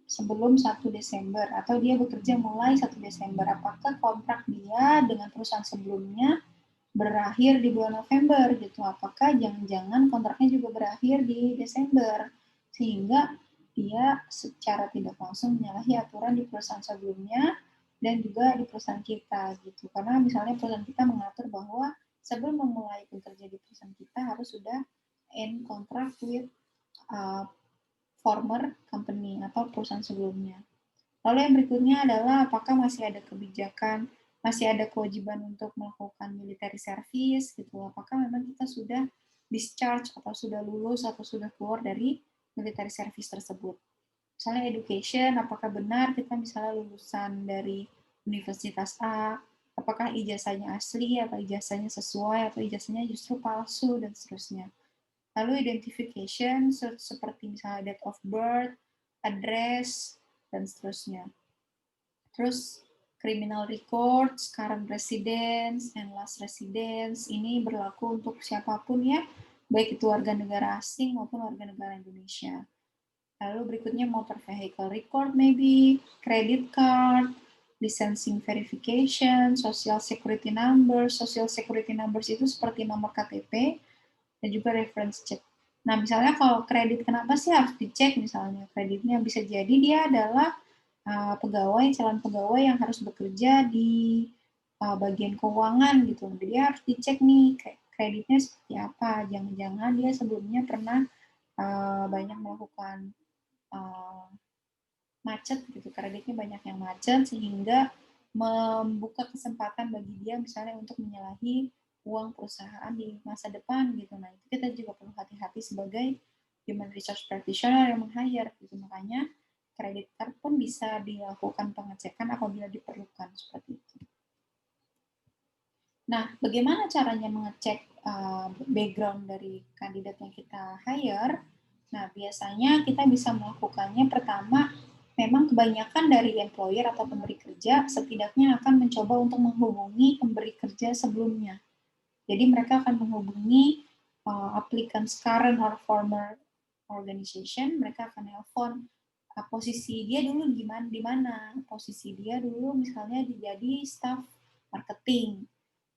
sebelum 1 Desember atau dia bekerja mulai 1 Desember. Apakah kontrak dia dengan perusahaan sebelumnya berakhir di bulan November gitu. Apakah jangan-jangan kontraknya juga berakhir di Desember sehingga dia secara tidak langsung menyalahi aturan di perusahaan sebelumnya dan juga di perusahaan kita gitu. Karena misalnya perusahaan kita mengatur bahwa sebelum memulai bekerja di perusahaan kita harus sudah end contract with former company atau perusahaan sebelumnya. Lalu yang berikutnya adalah apakah masih ada kebijakan, masih ada kewajiban untuk melakukan military service gitu. Apakah memang kita sudah discharge atau sudah lulus atau sudah keluar dari military service tersebut. Misalnya education, apakah benar kita misalnya lulusan dari Universitas A, apakah ijazahnya asli atau ijazahnya sesuai atau ijazahnya justru palsu dan seterusnya. Lalu identification seperti misalnya date of birth, address, dan seterusnya. Terus criminal records, current residence, and last residence, ini berlaku untuk siapapun ya, baik itu warga negara asing maupun warga negara Indonesia. Lalu berikutnya motor vehicle record maybe, credit card, licensing verification, social security number. Social security numbers itu seperti nomor KTP dan juga reference check. Nah, misalnya kalau kredit, kenapa sih harus dicek misalnya kreditnya? Bisa jadi dia adalah calon pegawai yang harus bekerja di bagian keuangan gitu. Jadi dia harus dicek nih kreditnya seperti apa. Jangan-jangan dia sebelumnya pernah banyak melakukan uh, macet gitu, kreditnya banyak yang macet sehingga membuka kesempatan bagi dia misalnya untuk menyalahi uang perusahaan di masa depan gitu. Nah, itu kita juga perlu hati-hati sebagai human resource practitioner yang meng-hire gitu. Makanya kredit card pun bisa dilakukan pengecekan apabila diperlukan seperti itu. Nah, bagaimana caranya mengecek background dari kandidat yang kita hire? Nah, biasanya kita bisa melakukannya pertama, memang kebanyakan dari employer atau pemberi kerja setidaknya akan mencoba untuk menghubungi pemberi kerja sebelumnya. Jadi mereka akan menghubungi applicants current or former organization, mereka akan nelpon posisi dia dulu di mana, posisi dia dulu misalnya jadi staff marketing,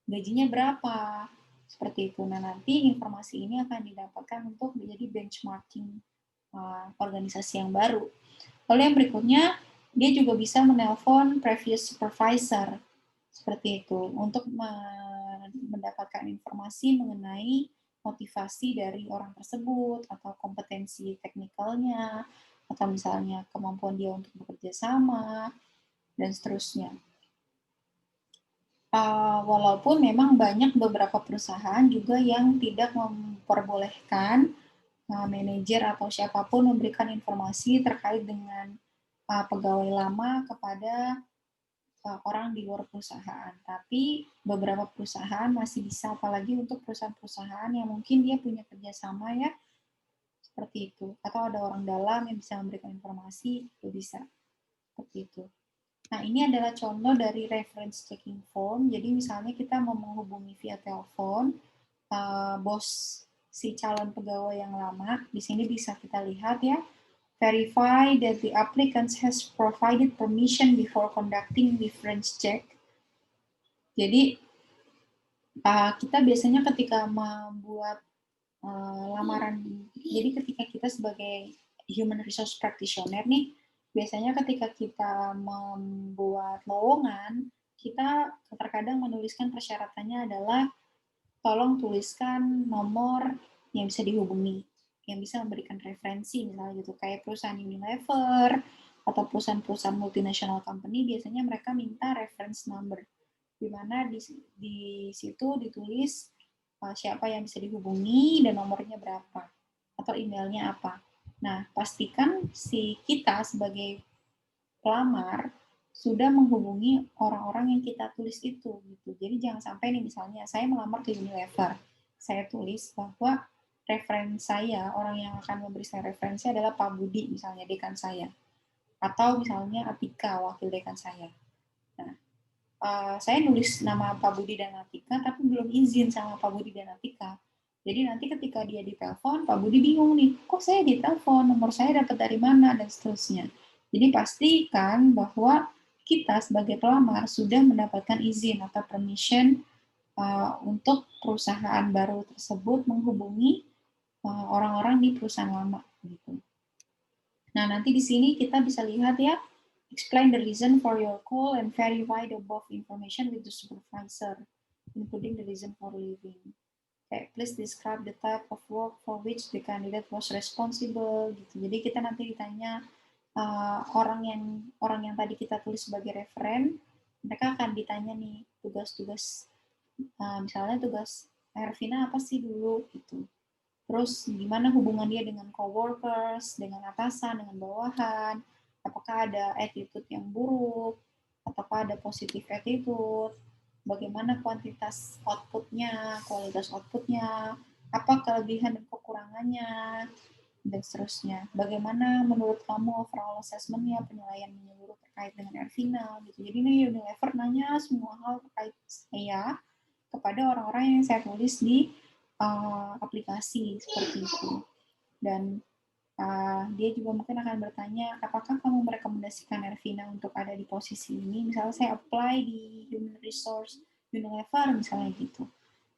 gajinya berapa, seperti itu. Nah, nanti informasi ini akan didapatkan untuk menjadi benchmarking organisasi yang baru. Lalu yang berikutnya, dia juga bisa menelpon previous supervisor, seperti itu, untuk mendapatkan informasi mengenai motivasi dari orang tersebut, atau kompetensi teknikalnya, atau misalnya kemampuan dia untuk bekerja sama, dan seterusnya. Walaupun memang banyak beberapa perusahaan juga yang tidak memperbolehkan manajer atau siapapun memberikan informasi terkait dengan pegawai lama kepada orang di luar perusahaan. Tapi beberapa perusahaan masih bisa, apalagi untuk perusahaan-perusahaan yang mungkin dia punya kerjasama ya, seperti itu. Atau ada orang dalam yang bisa memberikan informasi, itu bisa. Seperti itu. Nah, ini adalah contoh dari reference checking form. Jadi misalnya kita mau menghubungi via telepon bos si calon pegawai yang lama. Di sini bisa kita lihat ya. Verify that the applicant has provided permission before conducting reference check. Jadi kita biasanya ketika membuat lamaran, jadi ketika kita sebagai human resource practitioner nih, biasanya ketika kita membuat lowongan, kita terkadang menuliskan persyaratannya adalah tolong tuliskan nomor yang bisa dihubungi, yang bisa memberikan referensi, misalnya gitu, kayak perusahaan Unilever atau perusahaan-perusahaan multinational company, biasanya mereka minta reference number, di mana di situ ditulis siapa yang bisa dihubungi dan nomornya berapa, atau emailnya apa. Nah, pastikan si kita sebagai pelamar sudah menghubungi orang-orang yang kita tulis itu gitu. Jadi jangan sampai nih misalnya saya melamar ke Unilever, saya tulis bahwa referensi saya, orang yang akan memberi saya referensi adalah Pak Budi misalnya, dekan saya, atau misalnya Atika, wakil dekan saya. Nah, saya nulis nama Pak Budi dan Atika tapi belum izin sama Pak Budi dan Atika. Jadi nanti ketika dia ditelepon, Pak Budi bingung nih, kok saya ditelepon, nomor saya dapat dari mana, dan seterusnya. Jadi pastikan bahwa kita sebagai pelamar sudah mendapatkan izin atau permission untuk perusahaan baru tersebut menghubungi orang-orang di perusahaan lama. Gitu. Nah, nanti di sini kita bisa lihat ya, explain the reason for your call and verify the above information with the supervisor, including the reason for leaving. Okay, please describe the type of work for which the candidate was responsible. Gitu. Jadi kita nanti ditanya orang yang tadi kita tulis sebagai referen, mereka akan ditanya nih tugas-tugas, misalnya tugas Ervina apa sih dulu gitu. Terus gimana hubungan dia dengan coworkers, dengan atasan, dengan bawahan, apakah ada attitude yang buruk, apakah ada positive attitude, bagaimana kuantitas outputnya, kualitas outputnya, apa kelebihan dan kekurangannya, dan seterusnya. Bagaimana menurut kamu overall assessment-nya, penilaian menyeluruh terkait dengan Ervina, gitu. Jadi ini Unilever nanya semua hal terkait saya kepada orang-orang yang saya tulis di aplikasi seperti itu. Dan dia juga mungkin akan bertanya, apakah kamu merekomendasikan Ervina untuk ada di posisi ini? Misalnya saya apply di Human Resource Unilever, misalnya gitu.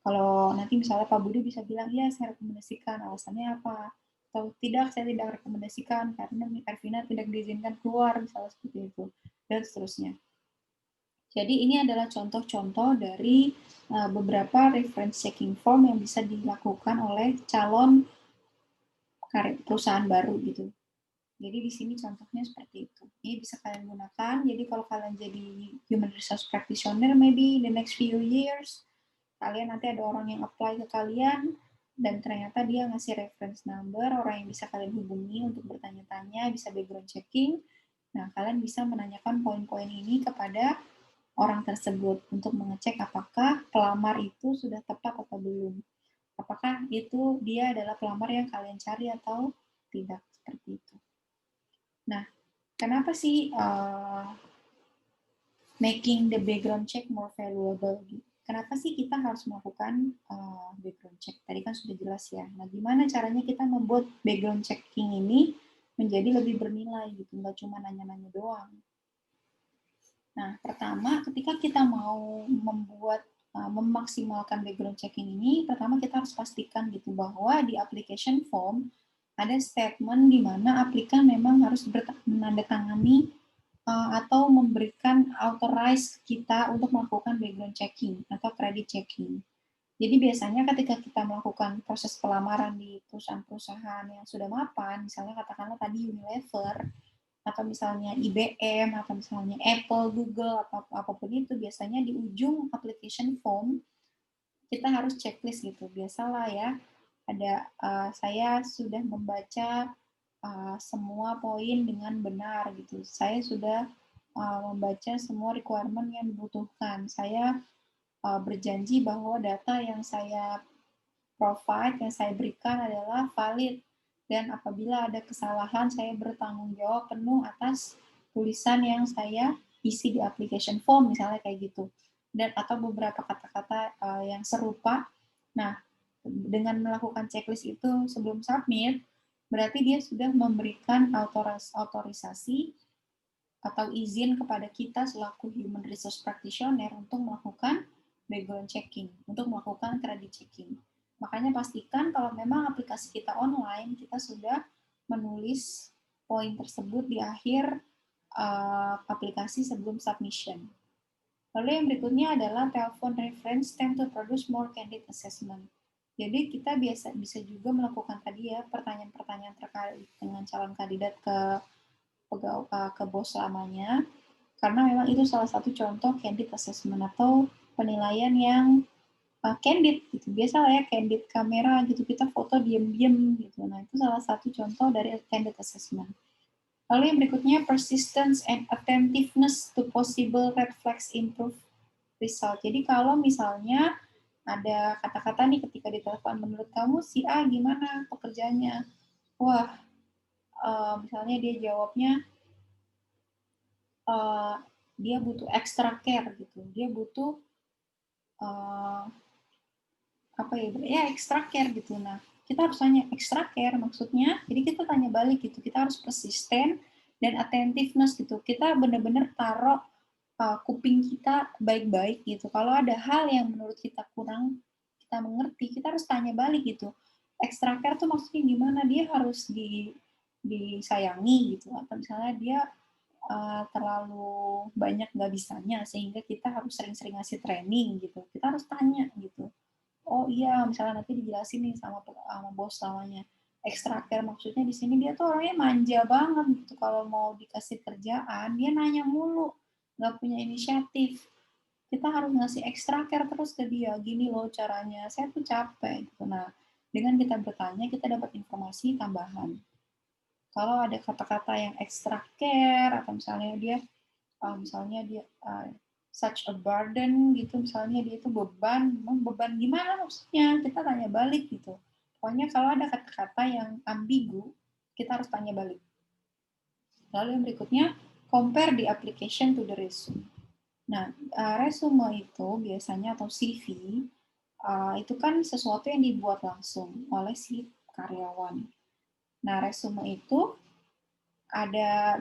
Kalau nanti misalnya Pak Budi bisa bilang, iya saya rekomendasikan, alasannya apa? Atau tidak, saya tidak rekomendasikan karena Ervina tidak diizinkan keluar, misalnya seperti itu, dan seterusnya. Jadi ini adalah contoh-contoh dari beberapa reference checking form yang bisa dilakukan oleh calon perusahaan baru gitu. Jadi di sini contohnya seperti itu. Ini bisa kalian gunakan. Jadi kalau kalian jadi human resource practitioner, maybe in the next few years, kalian nanti ada orang yang apply ke kalian, dan ternyata dia ngasih reference number, orang yang bisa kalian hubungi untuk bertanya-tanya, bisa background checking. Nah, kalian bisa menanyakan poin-poin ini kepada orang tersebut untuk mengecek apakah pelamar itu sudah tepat atau belum. Apakah itu dia adalah pelamar yang kalian cari atau tidak, seperti itu. Nah, kenapa sih making the background check more valuable? Kenapa sih kita harus melakukan background check? Tadi kan sudah jelas ya. Nah, gimana caranya kita membuat background checking ini menjadi lebih bernilai gitu, nggak cuma nanya-nanya doang. Nah, pertama, ketika kita mau memaksimalkan background checking ini, pertama kita harus pastikan gitu bahwa di application form ada statement di mana aplikan memang harus menandatangani atau memberikan authorize kita untuk melakukan background checking atau credit checking. Jadi biasanya ketika kita melakukan proses pelamaran di perusahaan-perusahaan yang sudah mapan, misalnya katakanlah tadi Unilever, atau misalnya IBM, atau misalnya Apple, Google, atau apapun itu, biasanya di ujung application form kita harus checklist gitu. Biasalah ya, ada saya sudah membaca semua poin dengan benar gitu. Saya sudah membaca semua requirement yang dibutuhkan. Saya berjanji bahwa data yang saya provide, yang saya berikan adalah valid. Dan apabila ada kesalahan, saya bertanggung jawab penuh atas tulisan yang saya isi di application form, misalnya kayak gitu. Dan atau beberapa kata-kata yang serupa. Nah, dengan melakukan checklist itu sebelum submit, berarti dia sudah memberikan autorisasi atau izin kepada kita selaku human resource practitioner untuk melakukan background checking, untuk melakukan credit checking. Makanya pastikan kalau memang aplikasi kita online, kita sudah menulis poin tersebut di akhir aplikasi sebelum submission. Lalu yang berikutnya adalah telepon reference tend to produce more candid assessment. Jadi kita bisa juga melakukan tadi ya pertanyaan-pertanyaan terkait dengan calon kandidat ke bos lamanya, karena memang itu salah satu contoh candid assessment atau penilaian yang candid gitu. Biasa lah ya candid kamera gitu, kita foto diem-diem gitu. Nah, itu salah satu contoh dari candid assessment. Lalu yang berikutnya persistence and attentiveness to possible red flags improve result. Jadi kalau misalnya ada kata-kata nih ketika ditelepon, menurut kamu si A gimana pekerjaannya? Wah, misalnya dia jawabnya dia butuh extra care gitu. Dia butuh apa ya extra care gitu. Nah, kita harus tanya extra care maksudnya. Jadi kita tanya balik gitu. Kita harus persisten dan attentiveness gitu. Kita benar-benar taruh kuping kita baik-baik gitu. Kalau ada hal yang menurut kita kurang kita mengerti, kita harus tanya balik gitu. Extra care tuh maksudnya gimana? Dia harus disayangi gitu, atau misalnya dia terlalu banyak nggak bisanya sehingga kita harus sering-sering ngasih training gitu. Kita harus tanya gitu. Oh iya, misalnya nanti dijelasin nih sama bos lamanya. Extra care maksudnya di sini dia tuh orangnya manja banget gitu. Kalau mau dikasih kerjaan, dia nanya mulu, nggak punya inisiatif. Kita harus ngasih extra care terus ke dia. Gini loh caranya, saya tuh capek gitu. Nah, dengan kita bertanya, kita dapat informasi tambahan. Kalau ada kata-kata yang extra care atau misalnya dia such a burden gitu, misalnya dia itu beban gimana maksudnya, kita tanya balik gitu. Pokoknya kalau ada kata-kata yang ambigu, kita harus tanya balik. Lalu yang berikutnya, compare the application to the resume. Nah, resume itu biasanya atau CV itu kan sesuatu yang dibuat langsung oleh si karyawan. Nah, resume itu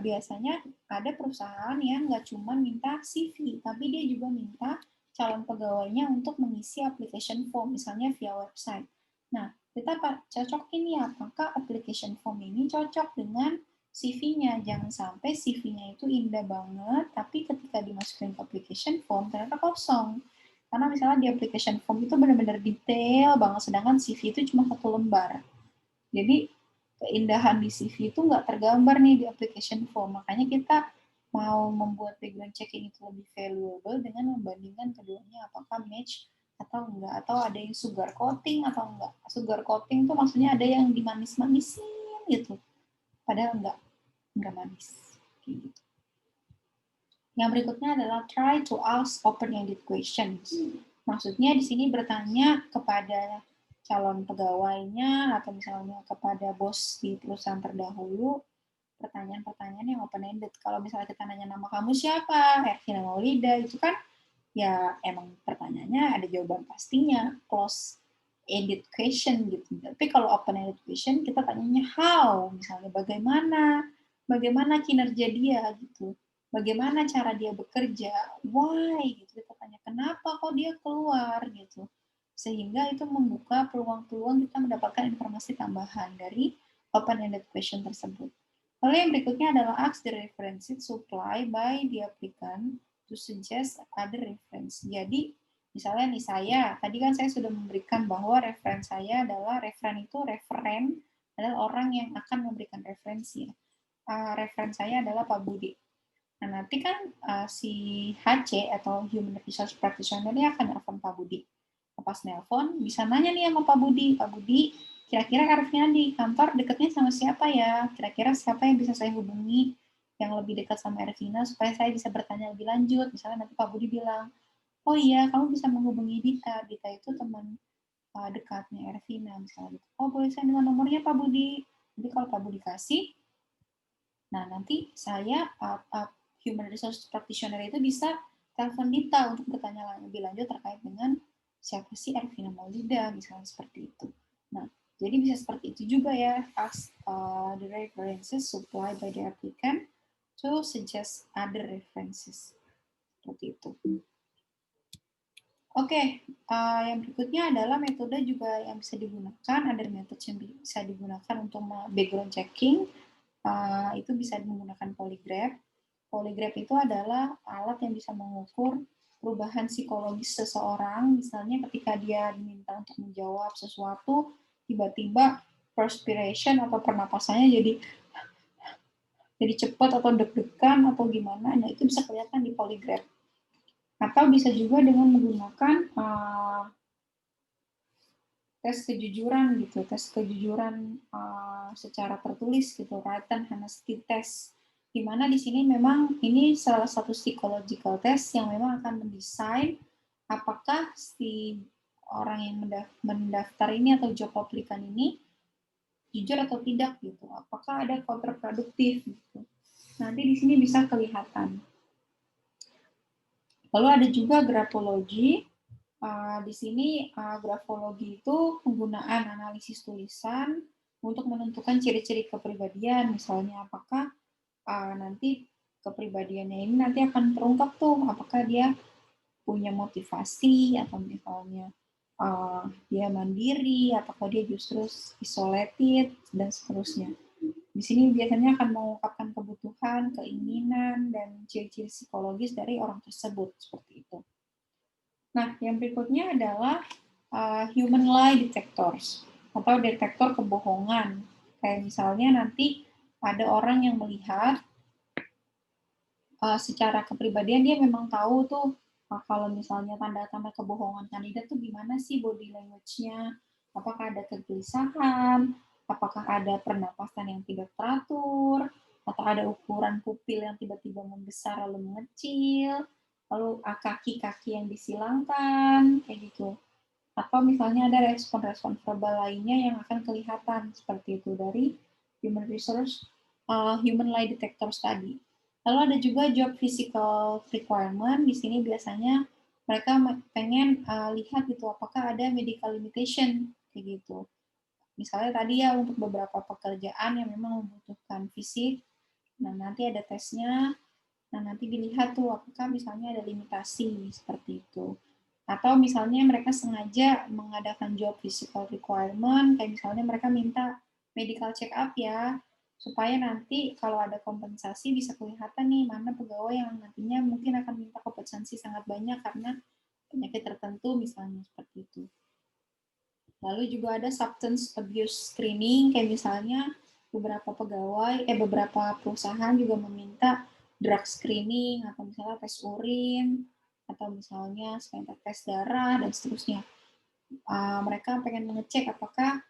biasanya ada perusahaan yang nggak cuma minta CV, tapi dia juga minta calon pegawainya untuk mengisi application form, misalnya via website. Nah, kita cocokin nih apakah application form ini cocok dengan CV-nya. Jangan sampai CV-nya itu indah banget, tapi ketika dimasukin ke application form ternyata kosong. Karena misalnya di application form itu benar-benar detail banget, sedangkan CV itu cuma 1 lembar. Jadi keindahan di CV itu nggak tergambar nih di application form. Makanya kita mau membuat background checking itu lebih valuable dengan membandingkan keduanya apakah match atau enggak, atau ada yang sugar coating atau enggak. Sugar coating tuh maksudnya ada yang dimanis-manisin gitu, padahal enggak manis. Gitu. Yang berikutnya adalah try to ask open-ended questions. Maksudnya di sini bertanya kepada calon pegawainya atau misalnya kepada bos di perusahaan terdahulu, pertanyaan-pertanyaan yang open-ended. Kalau misalnya kita nanya nama kamu siapa, Ervina Maulida, itu kan ya emang pertanyaannya ada jawaban pastinya, close-ended question gitu. Tapi kalau open-ended question, kita tanyanya how, misalnya bagaimana kinerja dia gitu. Bagaimana cara dia bekerja, why gitu, kita tanya kenapa kok dia keluar gitu, sehingga itu membuka peluang-peluang kita mendapatkan informasi tambahan dari open-ended question tersebut. Lalu yang berikutnya adalah ask the references supplied by the applicant to suggest other reference. Jadi misalnya nih tadi kan saya sudah memberikan bahwa referen saya adalah referen adalah orang yang akan memberikan referensi. Referen saya adalah Pak Budi. Nah, nanti kan si HC atau Human Resource Practitioner ini akan nelfon Pak Budi. Pas nelfon, bisa nanya nih sama Pak Budi, kira-kira Arifina di kantor dekatnya sama siapa ya? Kira-kira siapa yang bisa saya hubungi yang lebih dekat sama Arifina supaya saya bisa bertanya lebih lanjut. Misalnya nanti Pak Budi bilang, oh iya, kamu bisa menghubungi Dita. Dita itu teman dekatnya Arifina, misalnya gitu. Oh, boleh saya dengan nomornya Pak Budi. Jadi kalau Pak Budi kasih, nah nanti saya Human Resource Practitioner itu bisa telepon Dita untuk bertanya lebih lanjut terkait dengan siapa sih Arvina Maulida, misalnya seperti itu. Nah, jadi bisa seperti itu juga ya, ask the references supplied by the applicant to suggest other references. Seperti itu. Oke, yang berikutnya adalah metode juga yang bisa digunakan, ada metode yang bisa digunakan untuk background checking, itu bisa menggunakan polygraph. Polygraph itu adalah alat yang bisa mengukur perubahan psikologis seseorang, misalnya ketika dia diminta untuk menjawab sesuatu, tiba-tiba perspiration atau pernapasannya jadi cepat atau deg-degan atau gimana, nah itu bisa kelihatan di polygraph. Atau bisa juga dengan menggunakan tes kejujuran gitu, tes kejujuran secara tertulis gitu, written honesty test. Di mana di sini memang ini salah satu psychological test yang memang akan mendesain apakah si orang yang mendaftar ini atau job applicant ini jujur atau tidak gitu. Apakah ada kontraproduktif gitu. Nanti di sini bisa kelihatan. Lalu ada juga grafologi. Di sini grafologi itu penggunaan analisis tulisan untuk menentukan ciri-ciri kepribadian, misalnya apakah nanti kepribadiannya ini nanti akan terungkap tuh, apakah dia punya motivasi atau misalnya dia mandiri, apakah dia justru isolated dan seterusnya. Di sini biasanya akan mengungkapkan kebutuhan, keinginan, dan ciri-ciri psikologis dari orang tersebut seperti itu. Nah, yang berikutnya adalah human lie detectors atau detektor kebohongan. Kayak misalnya nanti ada orang yang melihat secara kepribadian dia memang tahu tuh kalau misalnya tanda-tanda kebohongan kandidat tuh gimana sih body language-nya, apakah ada kegelisahan, apakah ada pernapasan yang tidak teratur, atau ada ukuran pupil yang tiba-tiba membesar lalu mengecil, lalu kaki-kaki yang disilangkan, kayak gitu. Atau misalnya ada respon-respon verbal lainnya yang akan kelihatan seperti itu dari human resource, human lie detector tadi. Lalu ada juga job physical requirement. Di sini biasanya mereka pengen lihat gitu apakah ada medical limitation kayak gitu. Misalnya tadi ya untuk beberapa pekerjaan yang memang membutuhkan fisik, nah nanti ada tesnya Nah, nanti dilihat tuh apakah misalnya ada limitasi seperti itu. Atau misalnya mereka sengaja mengadakan job physical requirement, kayak misalnya mereka minta medical check up ya, supaya nanti kalau ada kompensasi bisa kelihatan nih mana pegawai yang nantinya mungkin akan minta kompensasi sangat banyak karena penyakit tertentu misalnya seperti itu. Lalu juga ada substance abuse screening, kayak misalnya beberapa perusahaan juga meminta drug screening atau misalnya tes urin atau misalnya tes darah dan seterusnya. Mereka pengen mengecek apakah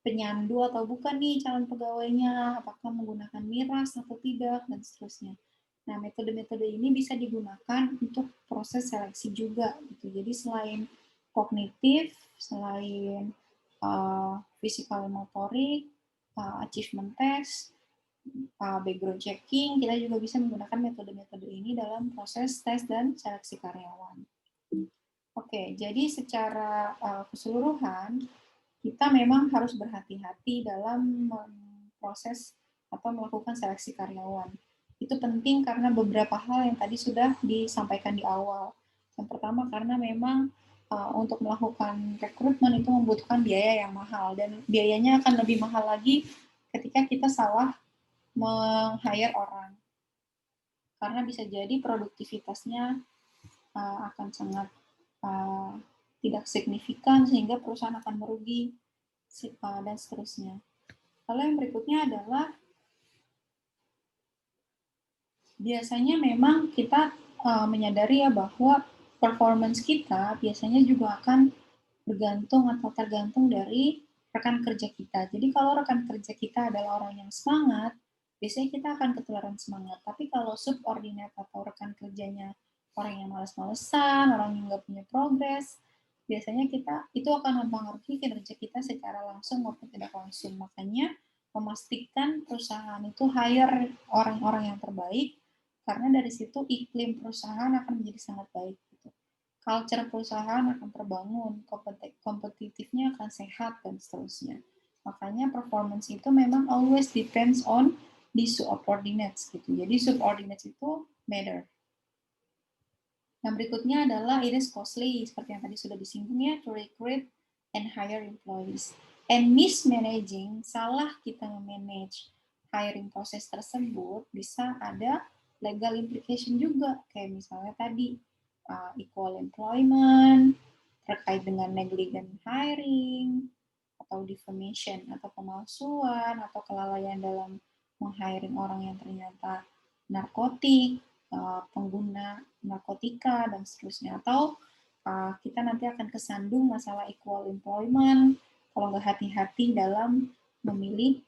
penyandu atau bukan nih calon pegawainya, apakah menggunakan miras atau tidak dan seterusnya. Nah, metode-metode ini bisa digunakan untuk proses seleksi juga gitu. Jadi selain kognitif, selain physical motorik, achievement test, background checking, kita juga bisa menggunakan metode-metode ini dalam proses tes dan seleksi karyawan. Oke, jadi secara keseluruhan kita memang harus berhati-hati dalam proses atau melakukan seleksi karyawan. Itu penting karena beberapa hal yang tadi sudah disampaikan di awal. Yang pertama karena memang untuk melakukan rekrutmen itu membutuhkan biaya yang mahal dan biayanya akan lebih mahal lagi ketika kita salah meng-hire orang. Karena bisa jadi produktivitasnya akan sangat tidak signifikan sehingga perusahaan akan merugi dan seterusnya. Lalu yang berikutnya adalah biasanya memang kita menyadari ya bahwa performance kita biasanya juga akan bergantung atau tergantung dari rekan kerja kita. Jadi kalau rekan kerja kita adalah orang yang semangat, biasanya kita akan ketularan semangat. Tapi kalau subordinate atau rekan kerjanya orang yang malas-malesan, orang yang nggak punya progres, biasanya kita itu akan mempengaruhi kinerja kita secara langsung maupun tidak langsung. Makanya memastikan perusahaan itu hire orang-orang yang terbaik, karena dari situ iklim perusahaan akan menjadi sangat baik. Gitu. Culture perusahaan akan terbangun, kompetitifnya akan sehat, dan seterusnya. Makanya performance itu memang always depends on the subordinates. Gitu. Jadi subordinates itu matter. Yang berikutnya adalah it is costly, seperti yang tadi sudah disinggung ya, to recruit and hire employees. And mismanaging, salah kita memanage hiring proses tersebut, bisa ada legal implication juga, kayak misalnya tadi equal employment, terkait dengan negligent hiring, atau defamation, atau pemalsuan, atau kelalaian dalam meng-hiring orang yang ternyata narkotik, pengguna narkotika, dan seterusnya. Atau kita nanti akan kesandung masalah equal employment kalau nggak hati-hati dalam memilih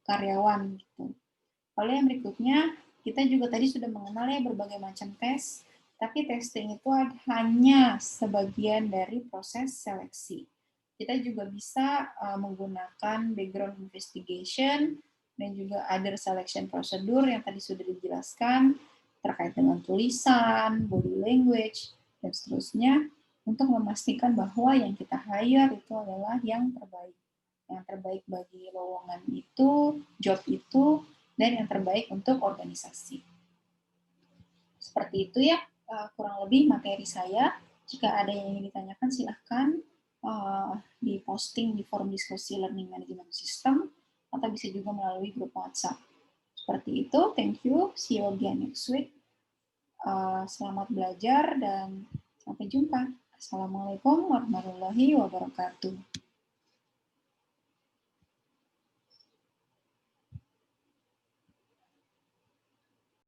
karyawan. Gitu. Lalu yang berikutnya, kita juga tadi sudah mengenal ya berbagai macam tes, tapi testing itu hanya sebagian dari proses seleksi. Kita juga bisa menggunakan background investigation dan juga other selection procedure yang tadi sudah dijelaskan terkait dengan tulisan, body language, dan seterusnya untuk memastikan bahwa yang kita hire itu adalah yang terbaik. Yang terbaik bagi lowongan itu, job itu, dan yang terbaik untuk organisasi. Seperti itu ya, kurang lebih materi saya. Jika ada yang ingin ditanyakan, silahkan di posting di forum diskusi Learning Management System, atau bisa juga melalui grup WhatsApp. Seperti itu, thank you, see you again next week. Selamat belajar dan sampai jumpa. Assalamualaikum warahmatullahi wabarakatuh.